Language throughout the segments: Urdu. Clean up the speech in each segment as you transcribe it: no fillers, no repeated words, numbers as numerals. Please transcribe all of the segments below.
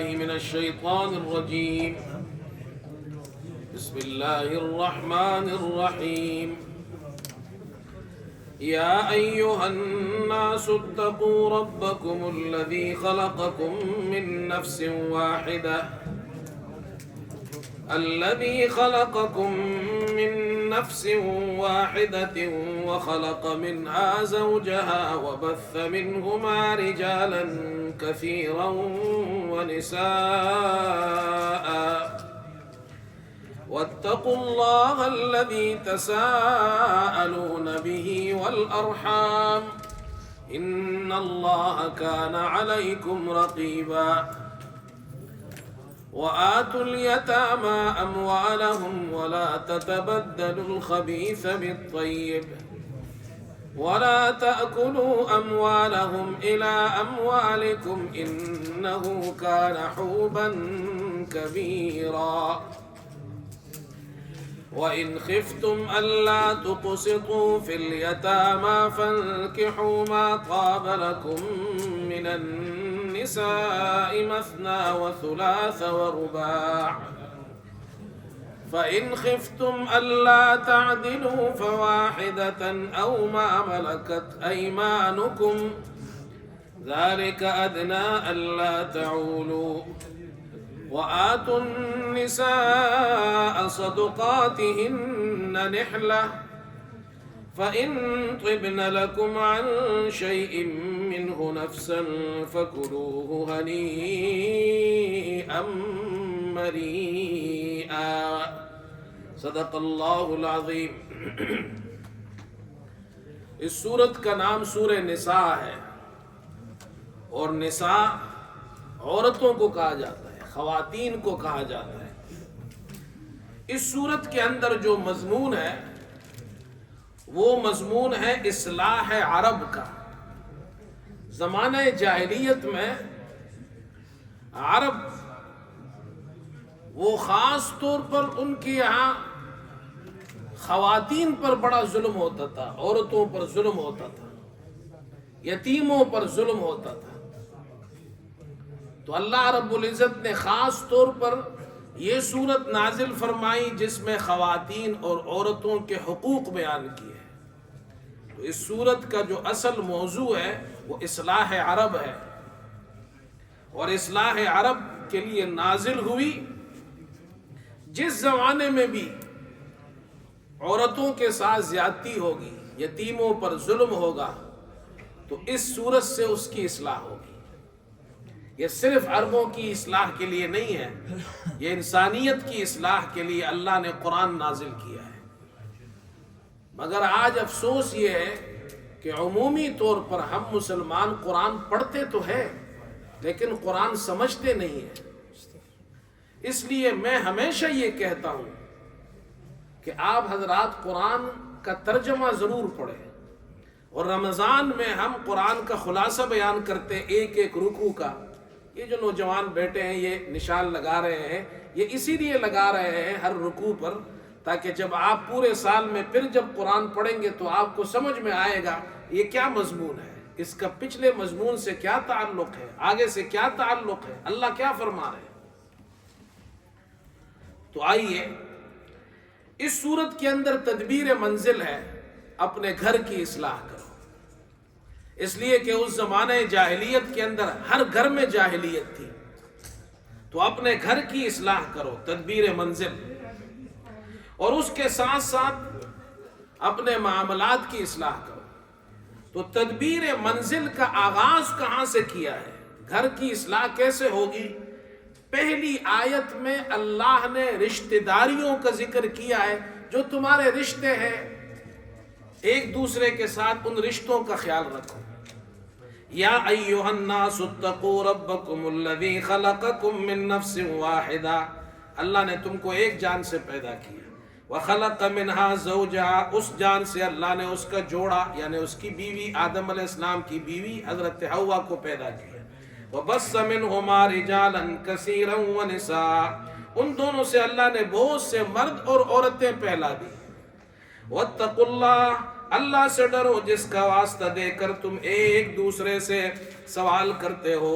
من الشيطان الرجيم. بسم الله الرحمن الرحيم. يا أيها الناس اتقوا ربكم الذي خلقكم من نفس واحدة وخلق منها زوجها وبث منهما رجالا كثيرا ونساء واتقوا الله الذي تساءلون به والأرحام إن الله كان عليكم رقيبا. وآتوا اليتامى أموالهم ولا تتبدلوا الخبيث بالطيب ولا تأكلوا أموالهم إلى أموالكم إنه كان حوبا كبيرا. وإن خفتم ألا تقسطوا في اليتامى فانكحوا ما طاب لكم من النساء مثنى وثلاث ورباع فإن خفتم ألا تعدلوا فواحدة أو ما ملكت أيمانكم ذلك أدنى ألا تعولوا. وآتوا النساء صدقاتهن نحلة فإن طبن لكم عن شيء منه نفسا فكلوه هنيئا مريئا. صدق اللہ العظیم. اس سورت کا نام سورہ نساء ہے، اور نساء عورتوں کو کہا جاتا ہے، خواتین کو کہا جاتا ہے. اس سورت کے اندر جو مضمون ہے وہ مضمون ہے اصلاح عرب کا. زمانہ جاہلیت میں عرب وہ خاص طور پر ان کے یہاں خواتین پر بڑا ظلم ہوتا تھا، عورتوں پر ظلم ہوتا تھا، یتیموں پر ظلم ہوتا تھا. تو اللہ رب العزت نے خاص طور پر یہ صورت نازل فرمائی جس میں خواتین اور عورتوں کے حقوق بیان کیے. تو اس صورت کا جو اصل موضوع ہے وہ اصلاح عرب ہے، اور اصلاح عرب کے لیے نازل ہوئی. جس زمانے میں بھی عورتوں کے ساتھ زیادتی ہوگی، یتیموں پر ظلم ہوگا، تو اس صورت سے اس کی اصلاح ہوگی. یہ صرف عربوں کی اصلاح کے لیے نہیں ہے، یہ انسانیت کی اصلاح کے لیے اللہ نے قرآن نازل کیا ہے. مگر آج افسوس یہ ہے کہ عمومی طور پر ہم مسلمان قرآن پڑھتے تو ہیں لیکن قرآن سمجھتے نہیں ہیں. اس لیے میں ہمیشہ یہ کہتا ہوں کہ آپ حضرات قرآن کا ترجمہ ضرور پڑھیں، اور رمضان میں ہم قرآن کا خلاصہ بیان کرتے ایک ایک رکوع کا. یہ جو نوجوان بیٹے ہیں یہ نشان لگا رہے ہیں، یہ اسی لیے لگا رہے ہیں ہر رکوع پر، تاکہ جب آپ پورے سال میں پھر جب قرآن پڑھیں گے تو آپ کو سمجھ میں آئے گا یہ کیا مضمون ہے، اس کا پچھلے مضمون سے کیا تعلق ہے، آگے سے کیا تعلق ہے، اللہ کیا فرما رہے ہیں. تو آئیے، اس صورت کے اندر تدبیر منزل ہے اپنے گھر کی اصلاح کرو. اس لیے کہ اس زمانے جاہلیت کے اندر ہر گھر میں جاہلیت تھی. تو اپنے گھر کی اصلاح کرو، تدبیر منزل، اور اس کے ساتھ ساتھ اپنے معاملات کی اصلاح کرو. تو تدبیر منزل کا آغاز کہاں سے کیا ہے، گھر کی اصلاح کیسے ہوگی؟ پہلی آیت میں اللہ نے رشتہ داریوں کا ذکر کیا ہے. جو تمہارے رشتے ہیں ایک دوسرے کے ساتھ، ان رشتوں کا خیال رکھو. یا ایھا الناس اتقوا ربکم الذی خلقکم من نفس واحدہ. اللہ نے تم کو ایک جان سے پیدا کیا. وخلق منها زوجها، اس جان سے اللہ نے اس کا جوڑا یعنی اس کی بیوی آدم علیہ السلام کی بیوی حضرت حوا کو پیدا کیا. وبث منهما رجالا كثيرا ونساء، ان دونوں سے اللہ نے بہت سے مرد اور عورتیں پھیلا دی. واتقوا اللہ، اللہ سے ڈرو جس کا واسطہ دے کر تم ایک دوسرے سے سوال کرتے ہو،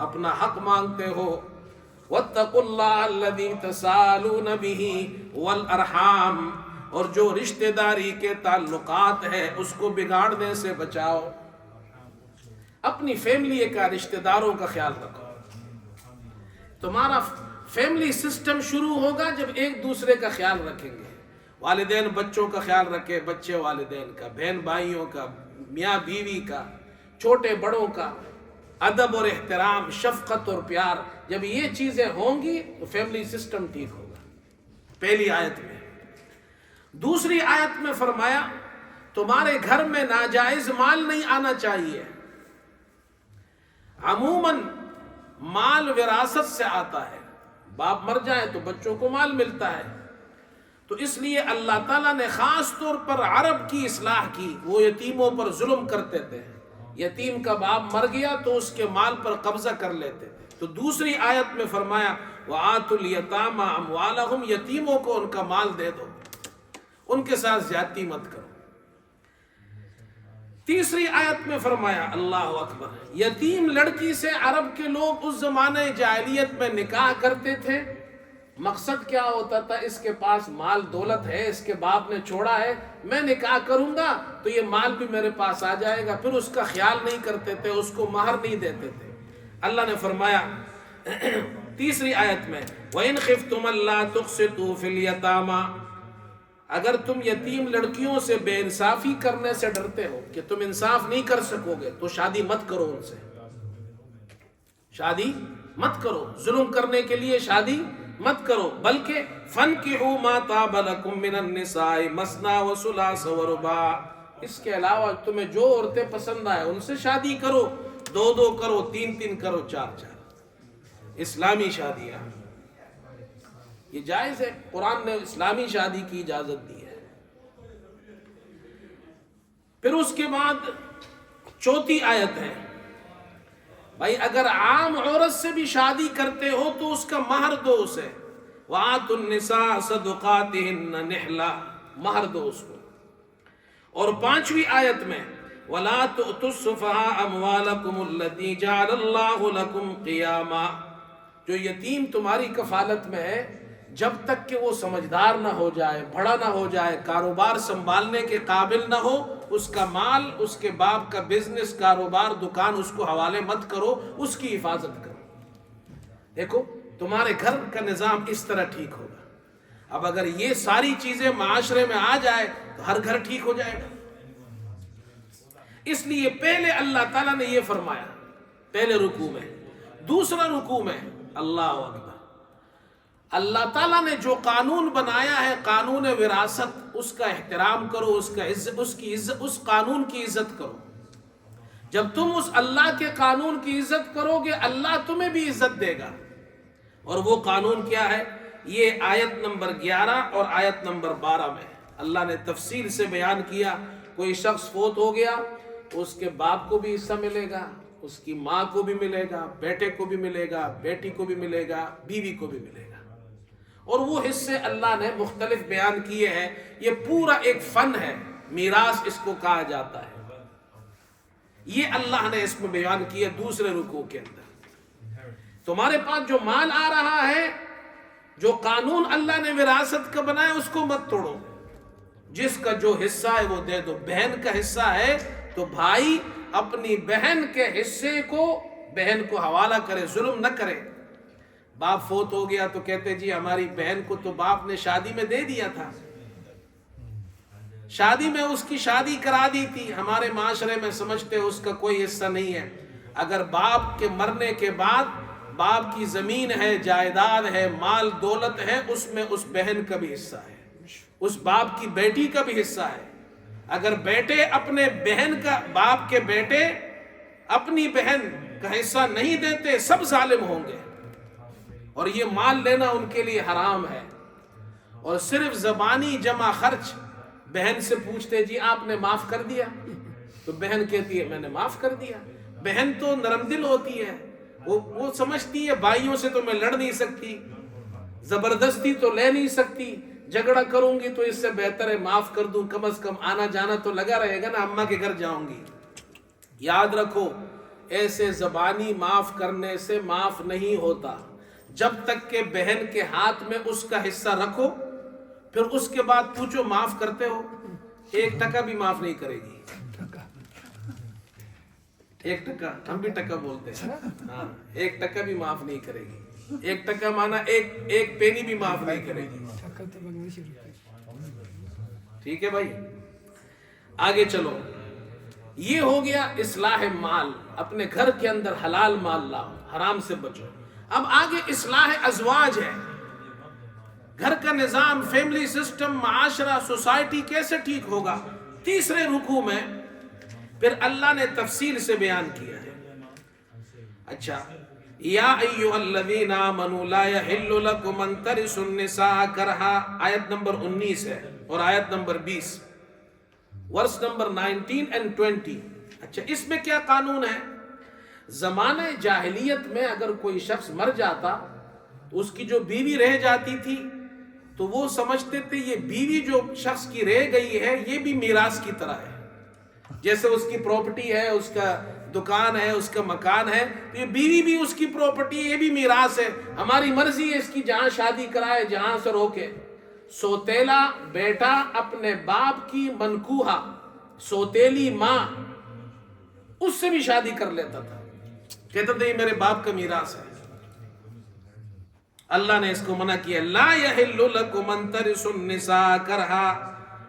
اپنا حق مانگتے ہو. وَاتَّقُوا اللَّهَ الَّذِي تَسَالُونَ بِهِ وَالْأَرْحَامَ، اور جو رشتہ داری کے تعلقات ہیں اس کو بگاڑنے سے بچاؤ. اپنی فیملی کا، رشتہ داروں کا خیال رکھو. تمہارا فیملی سسٹم شروع ہوگا جب ایک دوسرے کا خیال رکھیں گے. والدین بچوں کا خیال رکھے، بچے والدین کا، بہن بھائیوں کا، میاں بیوی کا، چھوٹے بڑوں کا، ادب اور احترام، شفقت اور پیار. جب یہ چیزیں ہوں گی تو فیملی سسٹم ٹھیک ہوگا. پہلی آیت میں. دوسری آیت میں فرمایا تمہارے گھر میں ناجائز مال نہیں آنا چاہیے. عموماً مال وراثت سے آتا ہے، باپ مر جائے تو بچوں کو مال ملتا ہے. تو اس لیے اللہ تعالیٰ نے خاص طور پر عرب کی اصلاح کی. وہ یتیموں پر ظلم کرتے تھے. یتیم کا باپ مر گیا تو اس کے مال پر قبضہ کر لیتے تھے. تو دوسری آیت میں فرمایا وَآتُوا الْيَتَامَى أَمْوَالَهُمْ، یتیموں کو ان کا مال دے دو، ان کے ساتھ زیادتی مت کرو. تیسری آیت میں فرمایا اللہ اکبر، یتیم لڑکی سے عرب کے لوگ اس زمانے جاہلیت میں نکاح کرتے تھے. مقصد کیا ہوتا تھا؟ اس کے پاس مال دولت ہے، اس کے باپ نے چھوڑا ہے، میں نکاح کروں گا تو یہ مال بھی میرے پاس آ جائے گا. پھر اس کا خیال نہیں کرتے تھے، اس کو مہر نہیں دیتے تھے. اللہ نے فرمایا تیسری آیت میں وَإِنْ خِفْتُمْ أَلَّا تُقْسِطُوا فِي الْيَتَامَى، اگر تم یتیم لڑکیوں سے بے انصافی کرنے سے ڈرتے ہو کہ تم انصاف نہیں کر سکو گے تو شادی مت کرو. ان سے شادی مت کرو. ظلم کرنے کے لیے شادی مت کرو، بلکہ فَانْكِحُوا مَا طَابَ لَكُم مِّنَ النِّسَاءِ مَثْنَىٰ وَثُلَاثَ وَرُبَاعَ، اس کے علاوہ تمہیں جو عورتیں پسند آئے ان سے شادی کرو. 2 کرو، 3 کرو، 4. اسلامی شادیاں یہ جائز ہے. قرآن نے اسلامی شادی کی اجازت دی ہے. پھر اس کے بعد چوتھی آیت ہے بھائی اگر عام عورت سے بھی شادی کرتے ہو تو اس کا مہر دو اسے. وَآتُوا النِّسَاءَ صَدُقَاتِهِنَّ نِحْلَةً، مہر دو اس کو. اور 5ویں آیت میں وَلَا تُؤْتُوا السُّفَهَاءَ أَمْوَالَكُمُ الَّتِي جَعَلَ اللَّهُ لَكُمْ قِيَامًا، جو یتیم تمہاری کفالت میں ہے جب تک کہ وہ سمجھدار نہ ہو جائے، بڑا نہ ہو جائے، کاروبار سنبھالنے کے قابل نہ ہو، اس کا مال، اس کے باپ کا بزنس، کاروبار، دکان اس کو حوالے مت کرو، اس کی حفاظت کرو. دیکھو تمہارے گھر کا نظام اس طرح ٹھیک ہوگا. اب اگر یہ ساری چیزیں معاشرے میں آ جائے تو ہر گھر ٹھیک ہو جائے گا. اس لیے پہلے اللہ تعالیٰ نے یہ فرمایا پہلے رکوع میں. دوسرا رکوع میں اللہ اکبر، اللہ تعالیٰ نے جو قانون بنایا ہے قانون وراثت، اس کا احترام کرو، اس قانون کی عزت کرو. جب تم اس اللہ کے قانون کی عزت کرو گے اللہ تمہیں بھی عزت دے گا. اور وہ قانون کیا ہے؟ یہ آیت نمبر 11 اور آیت نمبر 12 میں اللہ نے تفصیل سے بیان کیا. کوئی شخص فوت ہو گیا اس کے باپ کو بھی حصہ ملے گا، اس کی ماں کو بھی ملے گا، بیٹے کو بھی ملے گا، بیٹی کو بھی ملے گا، بیوی کو بھی ملے گا. اور وہ حصے اللہ نے مختلف بیان کیے ہیں. یہ پورا ایک فن ہے، میراث اس کو کہا جاتا ہے. یہ اللہ نے اس میں بیان کیا دوسرے رکوع کے اندر. تمہارے پاس جو مال آ رہا ہے، جو قانون اللہ نے وراثت کا بنایا اس کو مت توڑو. جس کا جو حصہ ہے وہ دے دو. بہن کا حصہ ہے تو بھائی اپنی بہن کے حصے کو بہن کو حوالہ کرے، ظلم نہ کرے. باپ فوت ہو گیا تو کہتے جی ہماری بہن کو تو باپ نے شادی میں دے دیا تھا، شادی میں اس کی شادی کرا دی تھی، ہمارے معاشرے میں سمجھتے اس کا کوئی حصہ نہیں ہے. اگر باپ کے مرنے کے بعد باپ کی زمین ہے، جائیداد ہے، مال دولت ہے، اس میں اس بہن کا بھی حصہ ہے، اس باپ کی بیٹی کا بھی حصہ ہے. اگر بیٹے اپنے بہن کا، باپ کے بیٹے اپنی بہن کا حصہ نہیں دیتے سب ظالم ہوں گے، اور یہ مال لینا ان کے لیے حرام ہے. اور صرف زبانی جمع خرچ بہن سے پوچھتے جی آپ نے معاف کر دیا، تو بہن کہتی ہے میں نے معاف کر دیا. بہن تو نرم دل ہوتی ہے، وہ سمجھتی ہے بھائیوں سے تو میں لڑ نہیں سکتی، زبردستی تو لے نہیں سکتی، جھگڑا کروں گی تو اس سے بہتر ہے معاف کر دوں، کم از کم آنا جانا تو لگا رہے گا نا، اماں کے گھر جاؤں گی. یاد رکھو ایسے زبانی معاف کرنے سے معاف نہیں ہوتا. جب تک کہ بہن کے ہاتھ میں اس کا حصہ رکھو، پھر اس کے بعد پوچھو معاف کرتے ہو، 1 ٹکا بھی معاف نہیں کرے گی۔ 1 ٹکا، ہم بھی ٹکا بولتے ہیں، ہاں 1 ٹکا بھی معاف نہیں کرے گی۔ 1 ٹکا مانا ایک پینی بھی معاف نہیں کرے گی۔ ٹھیک ہے بھائی، آگے چلو۔ یہ ہو گیا اصلاح مال، اپنے گھر کے اندر حلال مال لاؤ، حرام سے بچو۔ اب آگے اصلاح ازواج ہے، گھر کا نظام، فیملی سسٹم، معاشرہ، سوسائٹی کیسے ٹھیک ہوگا؟ تیسرے رکوع میں پھر اللہ نے تفصیل سے بیان کیا ہے۔ اچھا، یا ایھا الذین آمنوا لا یحل لکم ان ترثوا النساء کرہا، آیت نمبر 19 ہے اور آیت نمبر 20، ورس نمبر 19 and 20۔ اچھا، اس میں کیا قانون ہے؟ زمانہ جاہلیت میں اگر کوئی شخص مر جاتا تو اس کی جو بیوی رہ جاتی تھی تو وہ سمجھتے تھے یہ بیوی جو شخص کی رہ گئی ہے یہ بھی میراث کی طرح ہے، جیسے اس کی پراپرٹی ہے، اس کا دکان ہے، اس کا مکان ہے، تو یہ بیوی بھی اس کی پراپرٹی ہے، یہ بھی میراث ہے، ہماری مرضی ہے اس کی جہاں شادی کرائے، جہاں سے روکے۔ سوتیلا بیٹا اپنے باپ کی منکوہا، سوتیلی ماں، اس سے بھی شادی کر لیتا تھا، کہتا تھا یہ میرے باپ کا میراث ہے۔ اللہ نے اس کو منع کیا، لا یحل لکم ان ترثوا النساء کرہا،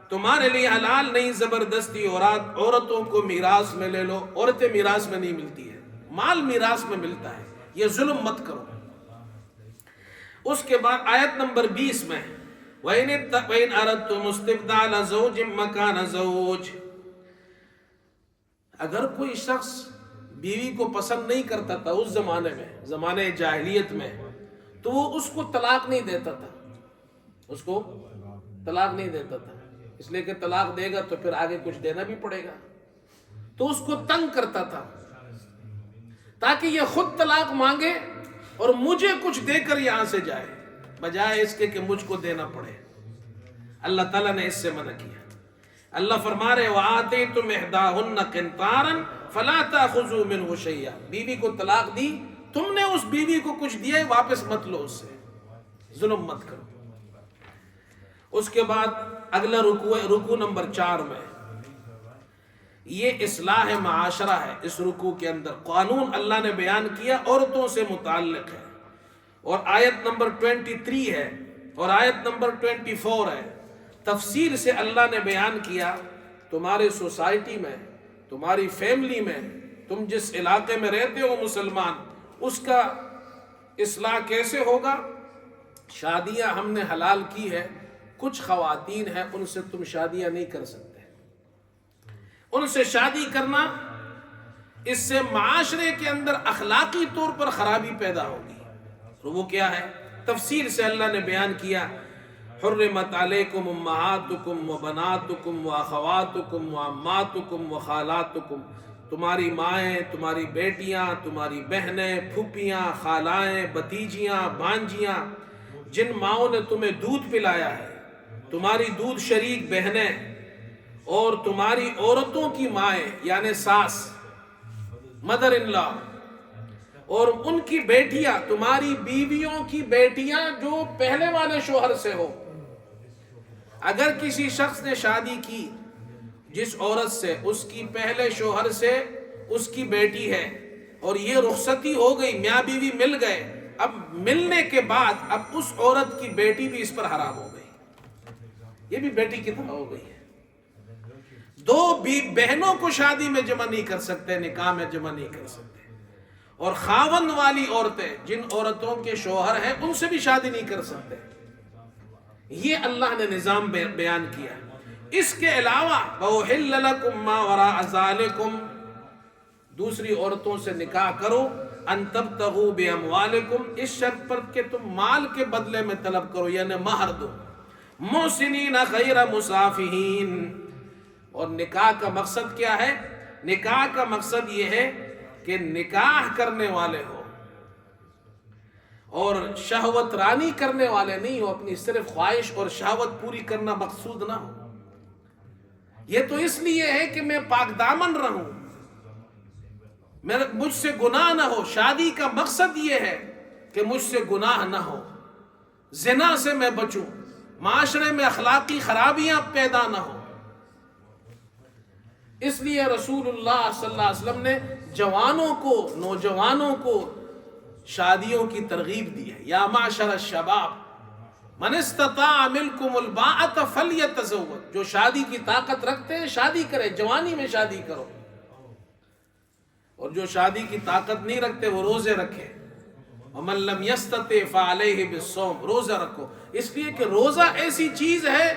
تمہارے لیے حلال نہیں زبردستی عورتوں کو میراث میں لے لو، عورتیں میراث میں نہیں ملتی ہے، مال میراث میں ملتا ہے، یہ ظلم مت کرو۔ اس کے بعد آیت نمبر 20 میں وَإِنْ أَرَدْتُمُ اسْتِبْدَالَ زَوْجٍ مَّكَانَ زَوْجٍ، اگر کوئی شخص بیوی کو پسند نہیں کرتا تھا اس زمانے میں، زمانے جاہلیت میں، تو وہ اس کو طلاق نہیں دیتا تھا، اس کو طلاق نہیں دیتا تھا، اس لیے کہ طلاق دے گا تو پھر آگے کچھ دینا بھی پڑے گا، تو اس کو تنگ کرتا تھا تاکہ یہ خود طلاق مانگے اور مجھے کچھ دے کر یہاں سے جائے، بجائے اس کے کہ مجھ کو دینا پڑے۔ اللہ تعالیٰ نے اس سے منع کیا۔ اللہ فرما رہے وَآتَيْتُمْ إِحْدَاهُنَّ قِنْطَارًا فَلَا تَأْخُذُوا مِنْهُ شَيْئًا، بیوی کو طلاق دی، تم نے اس بیوی کو کچھ دیا ہے واپس مت لو، اس سے ظلم مت کرو۔ اس کے بعد اگلا رکوع نمبر 4 میں یہ اصلاح معاشرہ ہے۔ اس رکوع کے اندر قانون اللہ نے بیان کیا عورتوں سے متعلق ہے، اور آیت نمبر 23 ہے اور آیت نمبر 24 ہے، تفصیل سے اللہ نے بیان کیا تمہارے سوسائٹی میں، تمہاری فیملی میں، تم جس علاقے میں رہتے ہو مسلمان، اس کا اصلاح کیسے ہوگا۔ شادیاں ہم نے حلال کی ہے، کچھ خواتین ہیں ان سے تم شادیاں نہیں کر سکتے، ان سے شادی کرنا اس سے معاشرے کے اندر اخلاقی طور پر خرابی پیدا ہوگی، تو وہ کیا ہے؟ تفصیل سے اللہ نے بیان کیا، حرمت علیکم امہاتکم و بناتکم و اخواتکم و عماتکم و خالاتکم، تمہاری مائیں، تمہاری بیٹیاں، تمہاری بہنیں، پھوپھیاں، خالائیں، بھتیجیاں، بھانجیاں، جن ماؤں نے تمہیں دودھ پلایا ہے، تمہاری دودھ شریک بہنیں، اور تمہاری عورتوں کی مائیں یعنی ساس، مدر ان لا، اور ان کی بیٹیاں، تمہاری بیویوں کی بیٹیاں جو پہلے والے شوہر سے ہو۔ اگر کسی شخص نے شادی کی جس عورت سے، اس کی پہلے شوہر سے اس کی بیٹی ہے، اور یہ رخصتی ہو گئی، میاں بیوی مل گئے، اب ملنے کے بعد اب اس عورت کی بیٹی بھی اس پر حرام ہو گئی، یہ بھی بیٹی کی طرح ہو گئی ہے۔ دو بہنوں کو شادی میں جمع نہیں کر سکتے، نکاح میں جمع نہیں کر سکتے، اور خاوند والی عورتیں جن عورتوں کے شوہر ہیں ان سے بھی شادی نہیں کر سکتے۔ یہ اللہ نے نظام بیان کیا۔ اس کے علاوہ وَأُحِلَّ لَكُم مَّا وَرَاءَ ذَلِكُمْ، دوسری عورتوں سے نکاح کرو، ان تبتغوا بِأَمْوَالِكُمْ، اس شرط پر کہ تم مال کے بدلے میں طلب کرو، یعنی مہر دو، محسنین غیر مسافحین۔ اور نکاح کا مقصد کیا ہے؟ نکاح کا مقصد یہ ہے کہ نکاح کرنے والے ہو اور شہوت رانی کرنے والے نہیں ہو، اپنی صرف خواہش اور شہوت پوری کرنا مقصود نہ ہو۔ یہ تو اس لیے ہے کہ میں پاک دامن رہوں، مجھ سے گناہ نہ ہو۔ شادی کا مقصد یہ ہے کہ مجھ سے گناہ نہ ہو، زنا سے میں بچوں، معاشرے میں اخلاقی خرابیاں پیدا نہ ہو۔ اس لیے رسول اللہ صلی اللہ علیہ وسلم نے جوانوں کو، نوجوانوں کو شادیوں کی ترغیب دی ہے۔ یا معشر الشباب من استطاع منکم الباءۃ فلیتزوج، جو شادی کی طاقت رکھتے ہیں شادی کرے، جوانی میں شادی کرو، اور جو شادی کی طاقت نہیں رکھتے وہ روزے رکھے۔ ومن لم یستطع فعلیہ بالصوم، روزہ رکھو، اس لیے کہ روزہ ایسی چیز ہے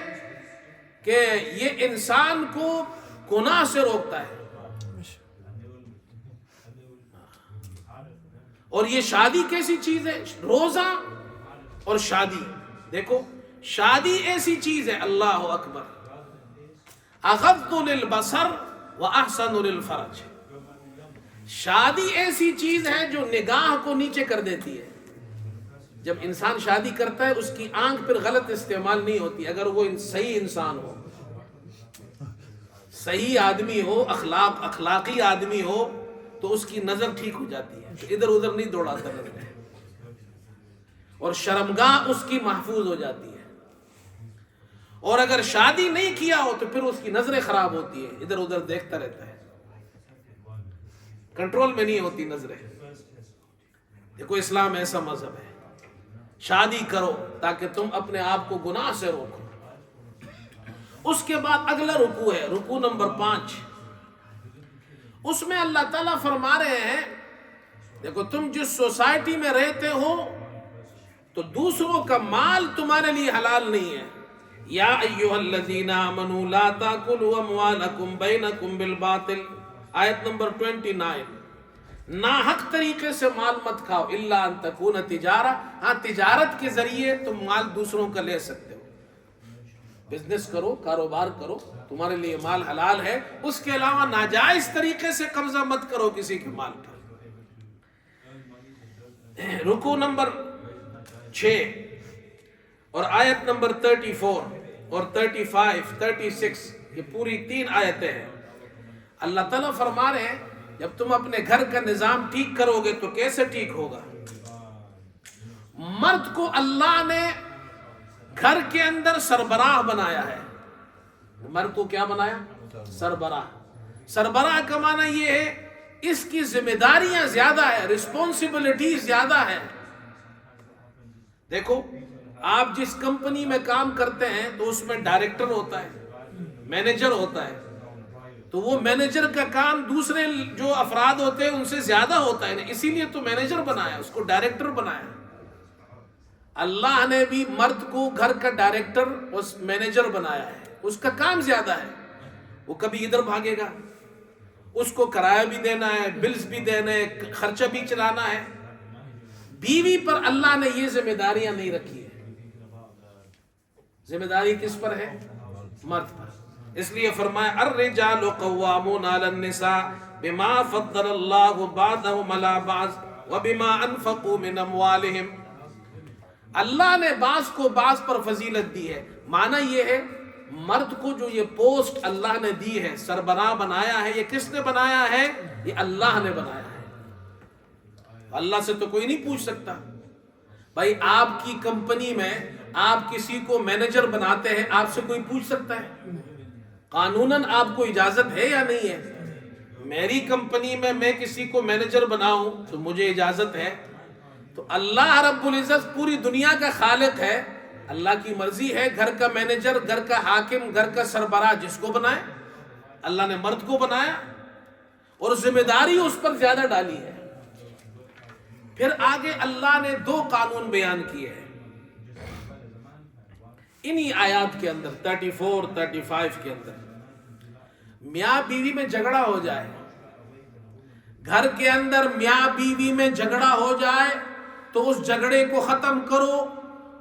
کہ یہ انسان کو گناہ سے روکتا ہے۔ اور یہ شادی کیسی چیز ہے؟ روزہ اور شادی، دیکھو شادی ایسی چیز ہے، اللہ اکبر، اغض للبصر واحسن للفرج، شادی ایسی چیز ہے جو نگاہ کو نیچے کر دیتی ہے۔ جب انسان شادی کرتا ہے اس کی آنکھ پھر غلط استعمال نہیں ہوتی، اگر وہ صحیح انسان ہو، صحیح آدمی ہو، اخلاقی آدمی ہو، تو اس کی نظر ٹھیک ہو جاتی ہے، ادھر ادھر نہیں دوڑاتا رہتا ہے، اور شرمگاہ اس کی محفوظ ہو جاتی ہے۔ اور اگر شادی نہیں کیا ہو تو پھر اس کی نظریں خراب ہوتی ہے، ادھر ادھر دیکھتا رہتا ہے، کنٹرول میں نہیں ہوتی نظریں۔ دیکھو اسلام ایسا مذہب ہے، شادی کرو تاکہ تم اپنے آپ کو گناہ سے روکو۔ اس کے بعد اگلا رکوع ہے، رکوع نمبر 5، اس میں اللہ تعالیٰ فرما رہے ہیں دیکھو تم جس سوسائٹی میں رہتے ہو تو دوسروں کا مال تمہارے لیے حلال نہیں ہے۔ یا ایھا الذین آمنوا لا تاکلوا اموالکم بینکم بالباطل، آیت نمبر 29، ناحق طریقے سے مال مت کھاؤ، الا ان تکون تجارہ، ہاں تجارت کے ذریعے تم مال دوسروں کا لے سکتے ہو، بزنس کرو، کاروبار کرو، تمہارے لیے مال حلال ہے، اس کے علاوہ ناجائز طریقے سے قبضہ مت کرو کسی کے مال پر۔ رکوع نمبر 6 اور آیت نمبر 34 اور 35 36، یہ پوری 3 آیتیں ہیں۔ اللہ تعالیٰ فرما رہے ہیں جب تم اپنے گھر کا نظام ٹھیک کرو گے تو کیسے ٹھیک ہوگا؟ مرد کو اللہ نے گھر کے اندر سربراہ بنایا ہے۔ مرد کو کیا بنایا؟ سربراہ۔ سربراہ کا معنی یہ ہے اس کی ذمہ داریاں زیادہ ہے، رسپانسبلٹی زیادہ ہے۔ دیکھو آپ جس کمپنی میں کام کرتے ہیں تو اس میں ڈائریکٹر ہوتا ہے، مینیجر ہوتا ہے، تو وہ مینیجر کا کام دوسرے جو افراد ہوتے ہیں ان سے زیادہ ہوتا ہے، اسی لیے تو مینیجر بنایا، اس کو ڈائریکٹر بنایا۔ اللہ نے بھی مرد کو گھر کا ڈائریکٹر اور مینیجر بنایا ہے، اس کا کام زیادہ ہے، وہ کبھی ادھر بھاگے گا، اس کو کرایہ بھی دینا ہے، بلز بھی دینا ہے، خرچہ بھی چلانا ہے۔ بیوی پر اللہ نے یہ ذمہ داریاں نہیں رکھی ہے، ذمہ داری کس پر ہے؟ مرد پر۔ اس لیے فرمایا الرجال قوامون علی النساء بما فضل اللہ بعضهم علی بعض وبما انفقوا من اموالهم، اللہ نے بعض کو بعض پر فضیلت دی ہے۔ معنی یہ ہے مرد کو جو یہ پوسٹ اللہ نے دی ہے، سربراہ بنایا ہے، یہ کس نے بنایا ہے؟ یہ اللہ نے بنایا ہے۔ اللہ سے تو کوئی نہیں پوچھ سکتا۔ بھائی آپ کی کمپنی میں آپ کسی کو مینیجر بناتے ہیں، آپ سے کوئی پوچھ سکتا ہے؟ قانوناً آپ کو اجازت ہے یا نہیں ہے؟ میری کمپنی میں میں کسی کو مینیجر بناؤں تو مجھے اجازت ہے۔ تو اللہ رب العزت پوری دنیا کا خالق ہے، اللہ کی مرضی ہے گھر کا مینیجر، گھر کا حاکم، گھر کا سربراہ جس کو بنائے۔ اللہ نے مرد کو بنایا اور ذمہ داری اس پر زیادہ ڈالی ہے۔ پھر آگے اللہ نے 2 قانون بیان کیے ہیں انہی آیات کے اندر، 34 35 کے اندر۔ میاں بیوی میں جھگڑا ہو جائے، گھر کے اندر میاں بیوی میں جھگڑا ہو جائے تو اس جھگڑے کو ختم کرو،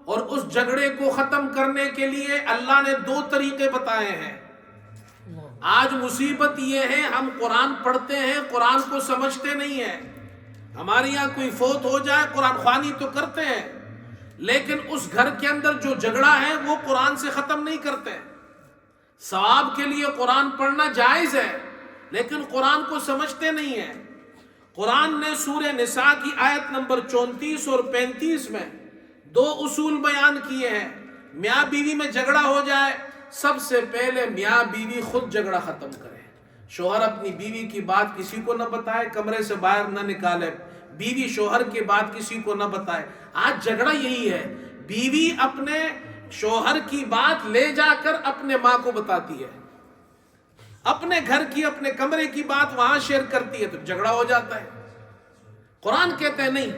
اور اس جھگڑے کو ختم کرنے کے لیے اللہ نے 2 طریقے بتائے ہیں۔ آج مصیبت یہ ہے ہم قرآن پڑھتے ہیں، قرآن کو سمجھتے نہیں ہیں۔ ہمارے یہاں کوئی فوت ہو جائے قرآن خوانی تو کرتے ہیں، لیکن اس گھر کے اندر جو جھگڑا ہے وہ قرآن سے ختم نہیں کرتے۔ ثواب کے لیے قرآن پڑھنا جائز ہے لیکن قرآن کو سمجھتے نہیں ہیں۔ قرآن نے سورہ نساء کی آیت نمبر 34 اور 35 میں 2 اصول بیان کیے ہیں. میاں بیوی میں جھگڑا ہو جائے، سب سے پہلے میاں بیوی خود جھگڑا ختم کرے. شوہر اپنی بیوی کی بات کسی کو نہ بتائے، کمرے سے باہر نہ نکالے. بیوی شوہر کی بات کسی کو نہ بتائے. آج جھگڑا یہی ہے، بیوی اپنے شوہر کی بات لے جا کر اپنے ماں کو بتاتی ہے، اپنے گھر کی، اپنے کمرے کی بات وہاں شیئر کرتی ہے، تو جھگڑا ہو جاتا ہے. قرآن کہتے ہیں نہیں،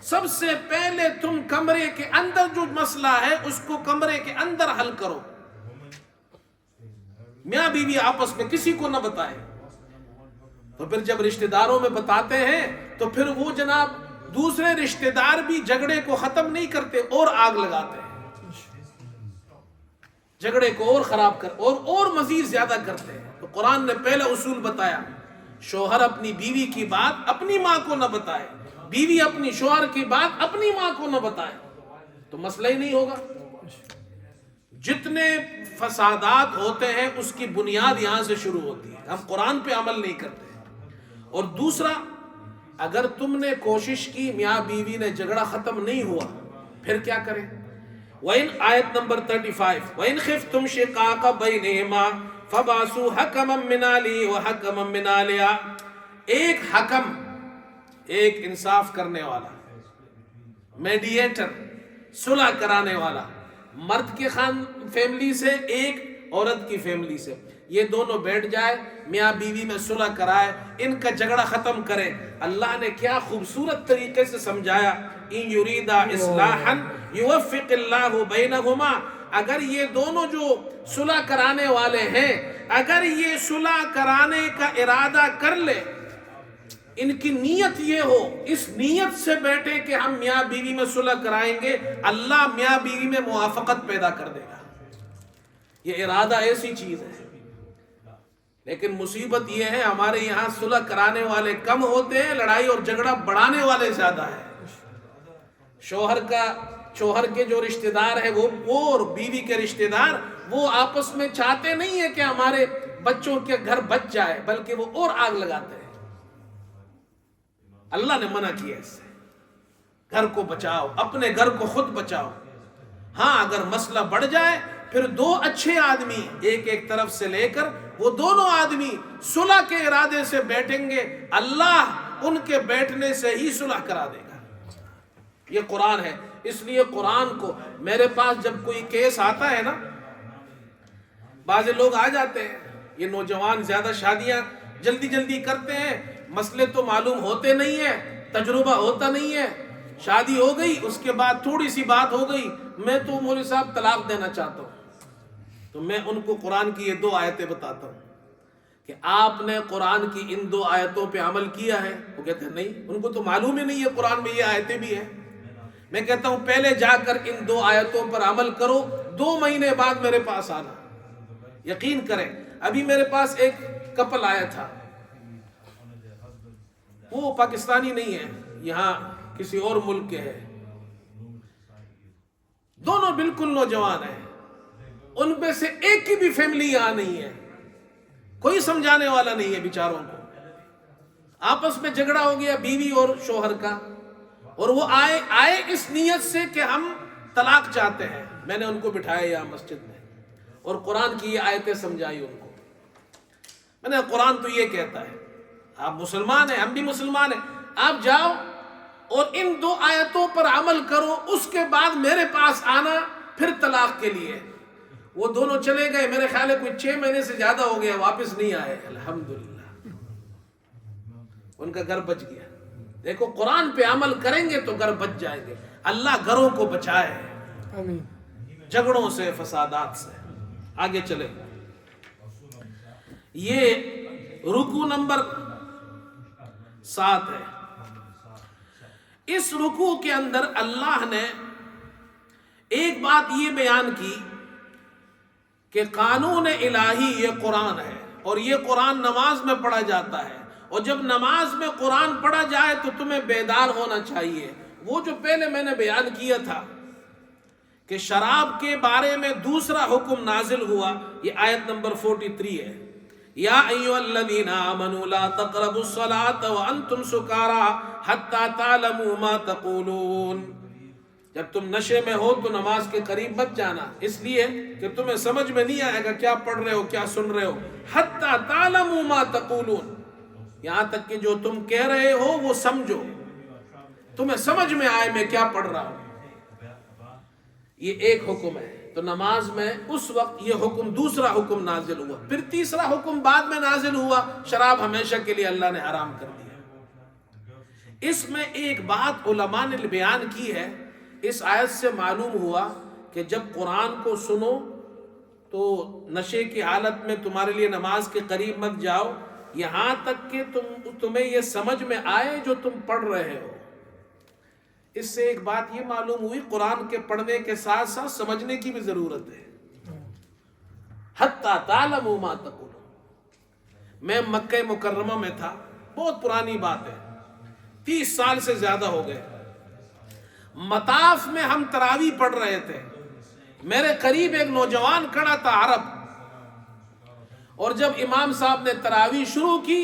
سب سے پہلے تم کمرے کے اندر جو مسئلہ ہے اس کو کمرے کے اندر حل کرو. میاں بیوی آپس میں کسی کو نہ بتائے. تو پھر جب رشتہ داروں میں بتاتے ہیں تو پھر وہ جناب دوسرے رشتہ دار بھی جھگڑے کو ختم نہیں کرتے اور آگ لگاتے ہیں، جھگڑے کو اور خراب کر اور مزید زیادہ کرتے ہیں. تو قرآن نے پہلا اصول بتایا، شوہر اپنی بیوی کی بات اپنی ماں کو نہ بتائے، بیوی اپنی شوہر کی بات اپنی ماں کو نہ بتائے، تو مسئلہ ہی نہیں ہوگا. جتنے فسادات ہوتے ہیں اس کی بنیاد یہاں سے شروع ہوتی ہے، ہم قرآن پہ عمل نہیں کرتے. اور دوسرا، اگر تم نے کوشش کی میاں بیوی نے جھگڑا ختم نہیں ہوا، پھر کیا کریں؟ وَإِنْ آیت نمبر 35 وَإِنْ خِفْتُمْ شِقَاقَ بَيْنِهِمَا فَبَعْثُوا حَكَمًا مِّنْ أَهْلِهِ وَحَكَمًا مِّنْ أَهْلِهَا. ایک حکم، ایک انصاف کرنے والا، میڈیٹر، صلح کرانے والا، مرد کے فیملی سے، ایک عورت کی فیملی سے، یہ دونوں بیٹھ جائے، میاں بیوی میں صلح کرائے، ان کا جھگڑا ختم کرے. اللہ نے کیا خوبصورت طریقے سے سمجھایا، ان یریدا اصلاحا یوفق اللہ بینہما. اگر یہ دونوں جو صلح کرانے والے ہیں، اگر یہ صلح کرانے کا ارادہ کر لے، ان کی نیت یہ ہو، اس نیت سے بیٹھے کہ ہم میاں بیوی میں صلح کرائیں گے، اللہ میاں بیوی میں موافقت پیدا کر دے گا. یہ ارادہ ایسی چیز ہے. لیکن مصیبت یہ ہے ہمارے یہاں صلح کرانے والے کم ہوتے ہیں، لڑائی اور جھگڑا بڑھانے والے زیادہ ہیں. شوہر کے جو رشتہ دار ہیں وہ اور بیوی کے رشتہ دار وہ آپس میں چاہتے نہیں ہیں کہ ہمارے بچوں کے گھر بچ جائے، بلکہ وہ اور آگ لگاتے ہیں. اللہ نے منع کیا اس سے. گھر کو بچاؤ، اپنے گھر کو خود بچاؤ. ہاں اگر مسئلہ بڑھ جائے پھر 2 اچھے آدمی ایک طرف سے لے کر وہ دونوں آدمی صلح کے ارادے سے بیٹھیں گے، اللہ ان کے بیٹھنے سے ہی صلح کرا دے گا. یہ قرآن ہے. اس لیے قرآن کو، میرے پاس جب کوئی کیس آتا ہے نا، بعض لوگ آ جاتے ہیں، یہ نوجوان زیادہ شادیاں جلدی کرتے ہیں، مسئلے تو معلوم ہوتے نہیں ہیں، تجربہ ہوتا نہیں ہے، شادی ہو گئی اس کے بعد تھوڑی سی بات ہو گئی، میں تو مولوی صاحب طلاق دینا چاہتا ہوں. تو میں ان کو قرآن کی یہ 2 آیتیں بتاتا ہوں کہ آپ نے قرآن کی ان 2 آیتوں پہ عمل کیا ہے؟ وہ کہتے ہیں نہیں، ان کو تو معلوم ہی نہیں ہے قرآن میں یہ آیتیں بھی ہیں. میں کہتا ہوں پہلے جا کر ان 2 آیتوں پر عمل کرو، 2 مہینے بعد میرے پاس آنا. یقین کریں، ابھی میرے پاس ایک کپل آیا تھا، وہ پاکستانی نہیں ہے، یہاں کسی اور ملک کے ہیں، دونوں بالکل نوجوان ہیں. ان میں سے ایک کی بھی فیملی یہاں نہیں ہے، کوئی سمجھانے والا نہیں ہے بیچاروں کو. آپس میں جھگڑا ہو گیا بیوی اور شوہر کا، اور وہ آئے اس نیت سے کہ ہم طلاق چاہتے ہیں. میں نے ان کو بٹھایا یہاں مسجد میں اور قرآن کی یہ آیتیں سمجھائی ان کو. میں نے قرآن تو یہ کہتا ہے، آپ مسلمان ہیں، ہم بھی مسلمان ہیں، آپ جاؤ اور ان 2 آیتوں پر عمل کرو، اس کے بعد میرے پاس آنا پھر طلاق کے لیے. وہ دونوں چلے گئے، میرے خیال ہے کوئی 6 مہینے سے زیادہ ہو گیا، واپس نہیں آئے. الحمدللہ ان کا گھر بچ گیا. دیکھو قرآن پہ عمل کریں گے تو گھر بچ جائیں گے. اللہ گھروں کو بچائے جھگڑوں سے، فسادات سے. آگے چلے، یہ رکوع نمبر 7 ہے. اس رکوع کے اندر اللہ نے ایک بات یہ بیان کی کہ قانون الہی یہ قرآن ہے، اور یہ قرآن نماز میں پڑھا جاتا ہے، اور جب نماز میں قرآن پڑھا جائے تو تمہیں بیدار ہونا چاہیے. وہ جو پہلے میں نے بیان کیا تھا کہ شراب کے بارے میں دوسرا حکم نازل ہوا، یہ آیت نمبر 43 ہے یا ایھا الذین آمنوا لا تقربوا الصلاۃ وانتم سکارى حتی تعلموا ما تقولون، جب تم نشے میں ہو تو نماز کے قریب مت جانا، اس لیے کہ تمہیں سمجھ میں نہیں آئے گا کیا پڑھ رہے ہو کیا سن رہے ہو، حتی تعلموا ما تقولون، یہاں تک کہ جو تم کہہ رہے ہو وہ سمجھو، تمہیں سمجھ میں آئے میں کیا پڑھ رہا ہوں۔ یہ ایک حکم ہے، تو نماز میں اس وقت یہ حکم، دوسرا حکم نازل ہوا، پھر تیسرا حکم بعد میں نازل ہوا، شراب ہمیشہ کے لیے اللہ نے حرام کر دیا۔ اس میں ایک بات علماء نے بیان کی ہے، اس آیت سے معلوم ہوا کہ جب قرآن کو سنو تو نشے کی حالت میں تمہارے لیے نماز کے قریب مت جاؤ یہاں تک کہ تمہیں یہ سمجھ میں آئے جو تم پڑھ رہے ہو۔ اس سے ایک بات یہ معلوم ہوئی، قرآن کے پڑھنے کے ساتھ ساتھ سمجھنے کی بھی ضرورت ہے۔ حتی تعلموا ما تقولون، میں مکہ مکرمہ میں تھا، بہت پرانی بات ہے، 30 سال سے زیادہ ہو گئے، مطاف میں ہم تراویح پڑھ رہے تھے، میرے قریب ایک نوجوان کھڑا تھا عرب، اور جب امام صاحب نے تراویح شروع کی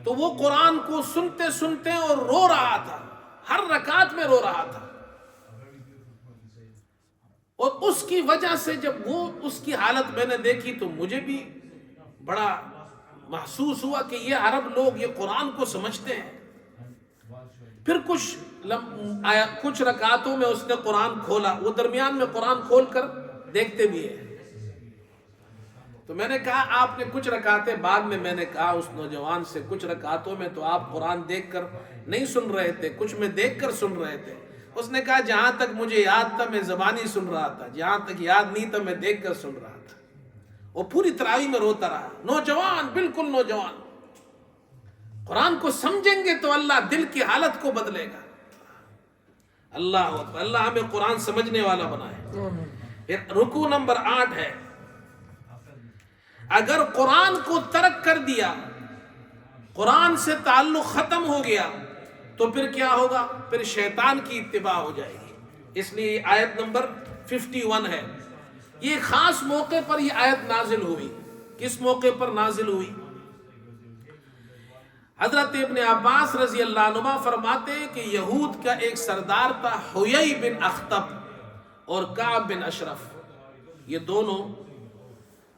تو وہ قرآن کو سنتے سنتے اور رو رہا تھا، ہر رکعت میں رو رہا تھا، اور اس کی وجہ سے جب وہ اس کی حالت میں نے دیکھی تو مجھے بھی بڑا محسوس ہوا کہ یہ عرب لوگ یہ قرآن کو سمجھتے ہیں۔ پھر کچھ رکعتوں میں اس نے قرآن کھولا، وہ درمیان میں قرآن کھول کر دیکھتے بھی ہیں، تو میں نے کہا آپ نے کچھ رکعتیں، بعد میں نے کہا اس نوجوان سے کچھ رکعتوں میں تو آپ قرآن دیکھ کر نہیں سن رہے تھے، کچھ میں دیکھ کر سن رہے تھے۔ اس نے کہا جہاں تک مجھے یاد تھا میں زبانی سن رہا تھا، جہاں تک یاد نہیں تھا میں دیکھ کر سن رہا تھا۔ وہ پوری تراویح میں روتا رہا، نوجوان، بالکل نوجوان۔ قرآن کو سمجھیں گے تو اللہ دل کی حالت کو بدلے گا۔ اللہ اکبر، اللہ ہمیں قرآن سمجھنے والا بنائے۔ رکوع نمبر 8 ہے، اگر قرآن کو ترک کر دیا، قرآن سے تعلق ختم ہو گیا تو پھر کیا ہوگا؟ پھر شیطان کی اتباع ہو جائے گی۔ اس لیے آیت نمبر 51 ہے، یہ خاص موقع پر یہ آیت نازل ہوئی۔ کس موقع پر نازل ہوئی؟ حضرت ابن عباس رضی اللہ عنہ فرماتے ہیں کہ یہود کا ایک سردار تھا، حیی بن اخطب اور کعب بن اشرف، یہ دونوں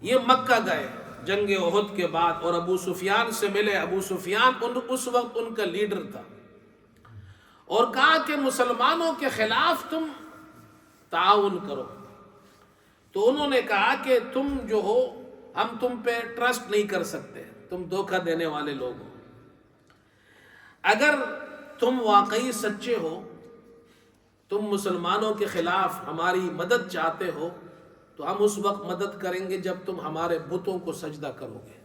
یہ مکہ گئے جنگ احد کے بعد اور ابو سفیان سے ملے۔ ابو سفیان اس وقت ان کا لیڈر تھا، اور کہا کہ مسلمانوں کے خلاف تم تعاون کرو۔ تو انہوں نے کہا کہ تم جو ہو ہم تم پہ ٹرسٹ نہیں کر سکتے، تم دھوکہ دینے والے لوگ ہو، اگر تم واقعی سچے ہو، تم مسلمانوں کے خلاف ہماری مدد چاہتے ہو تو ہم اس وقت مدد کریں گے جب تم ہمارے بتوں کو سجدہ کرو گے۔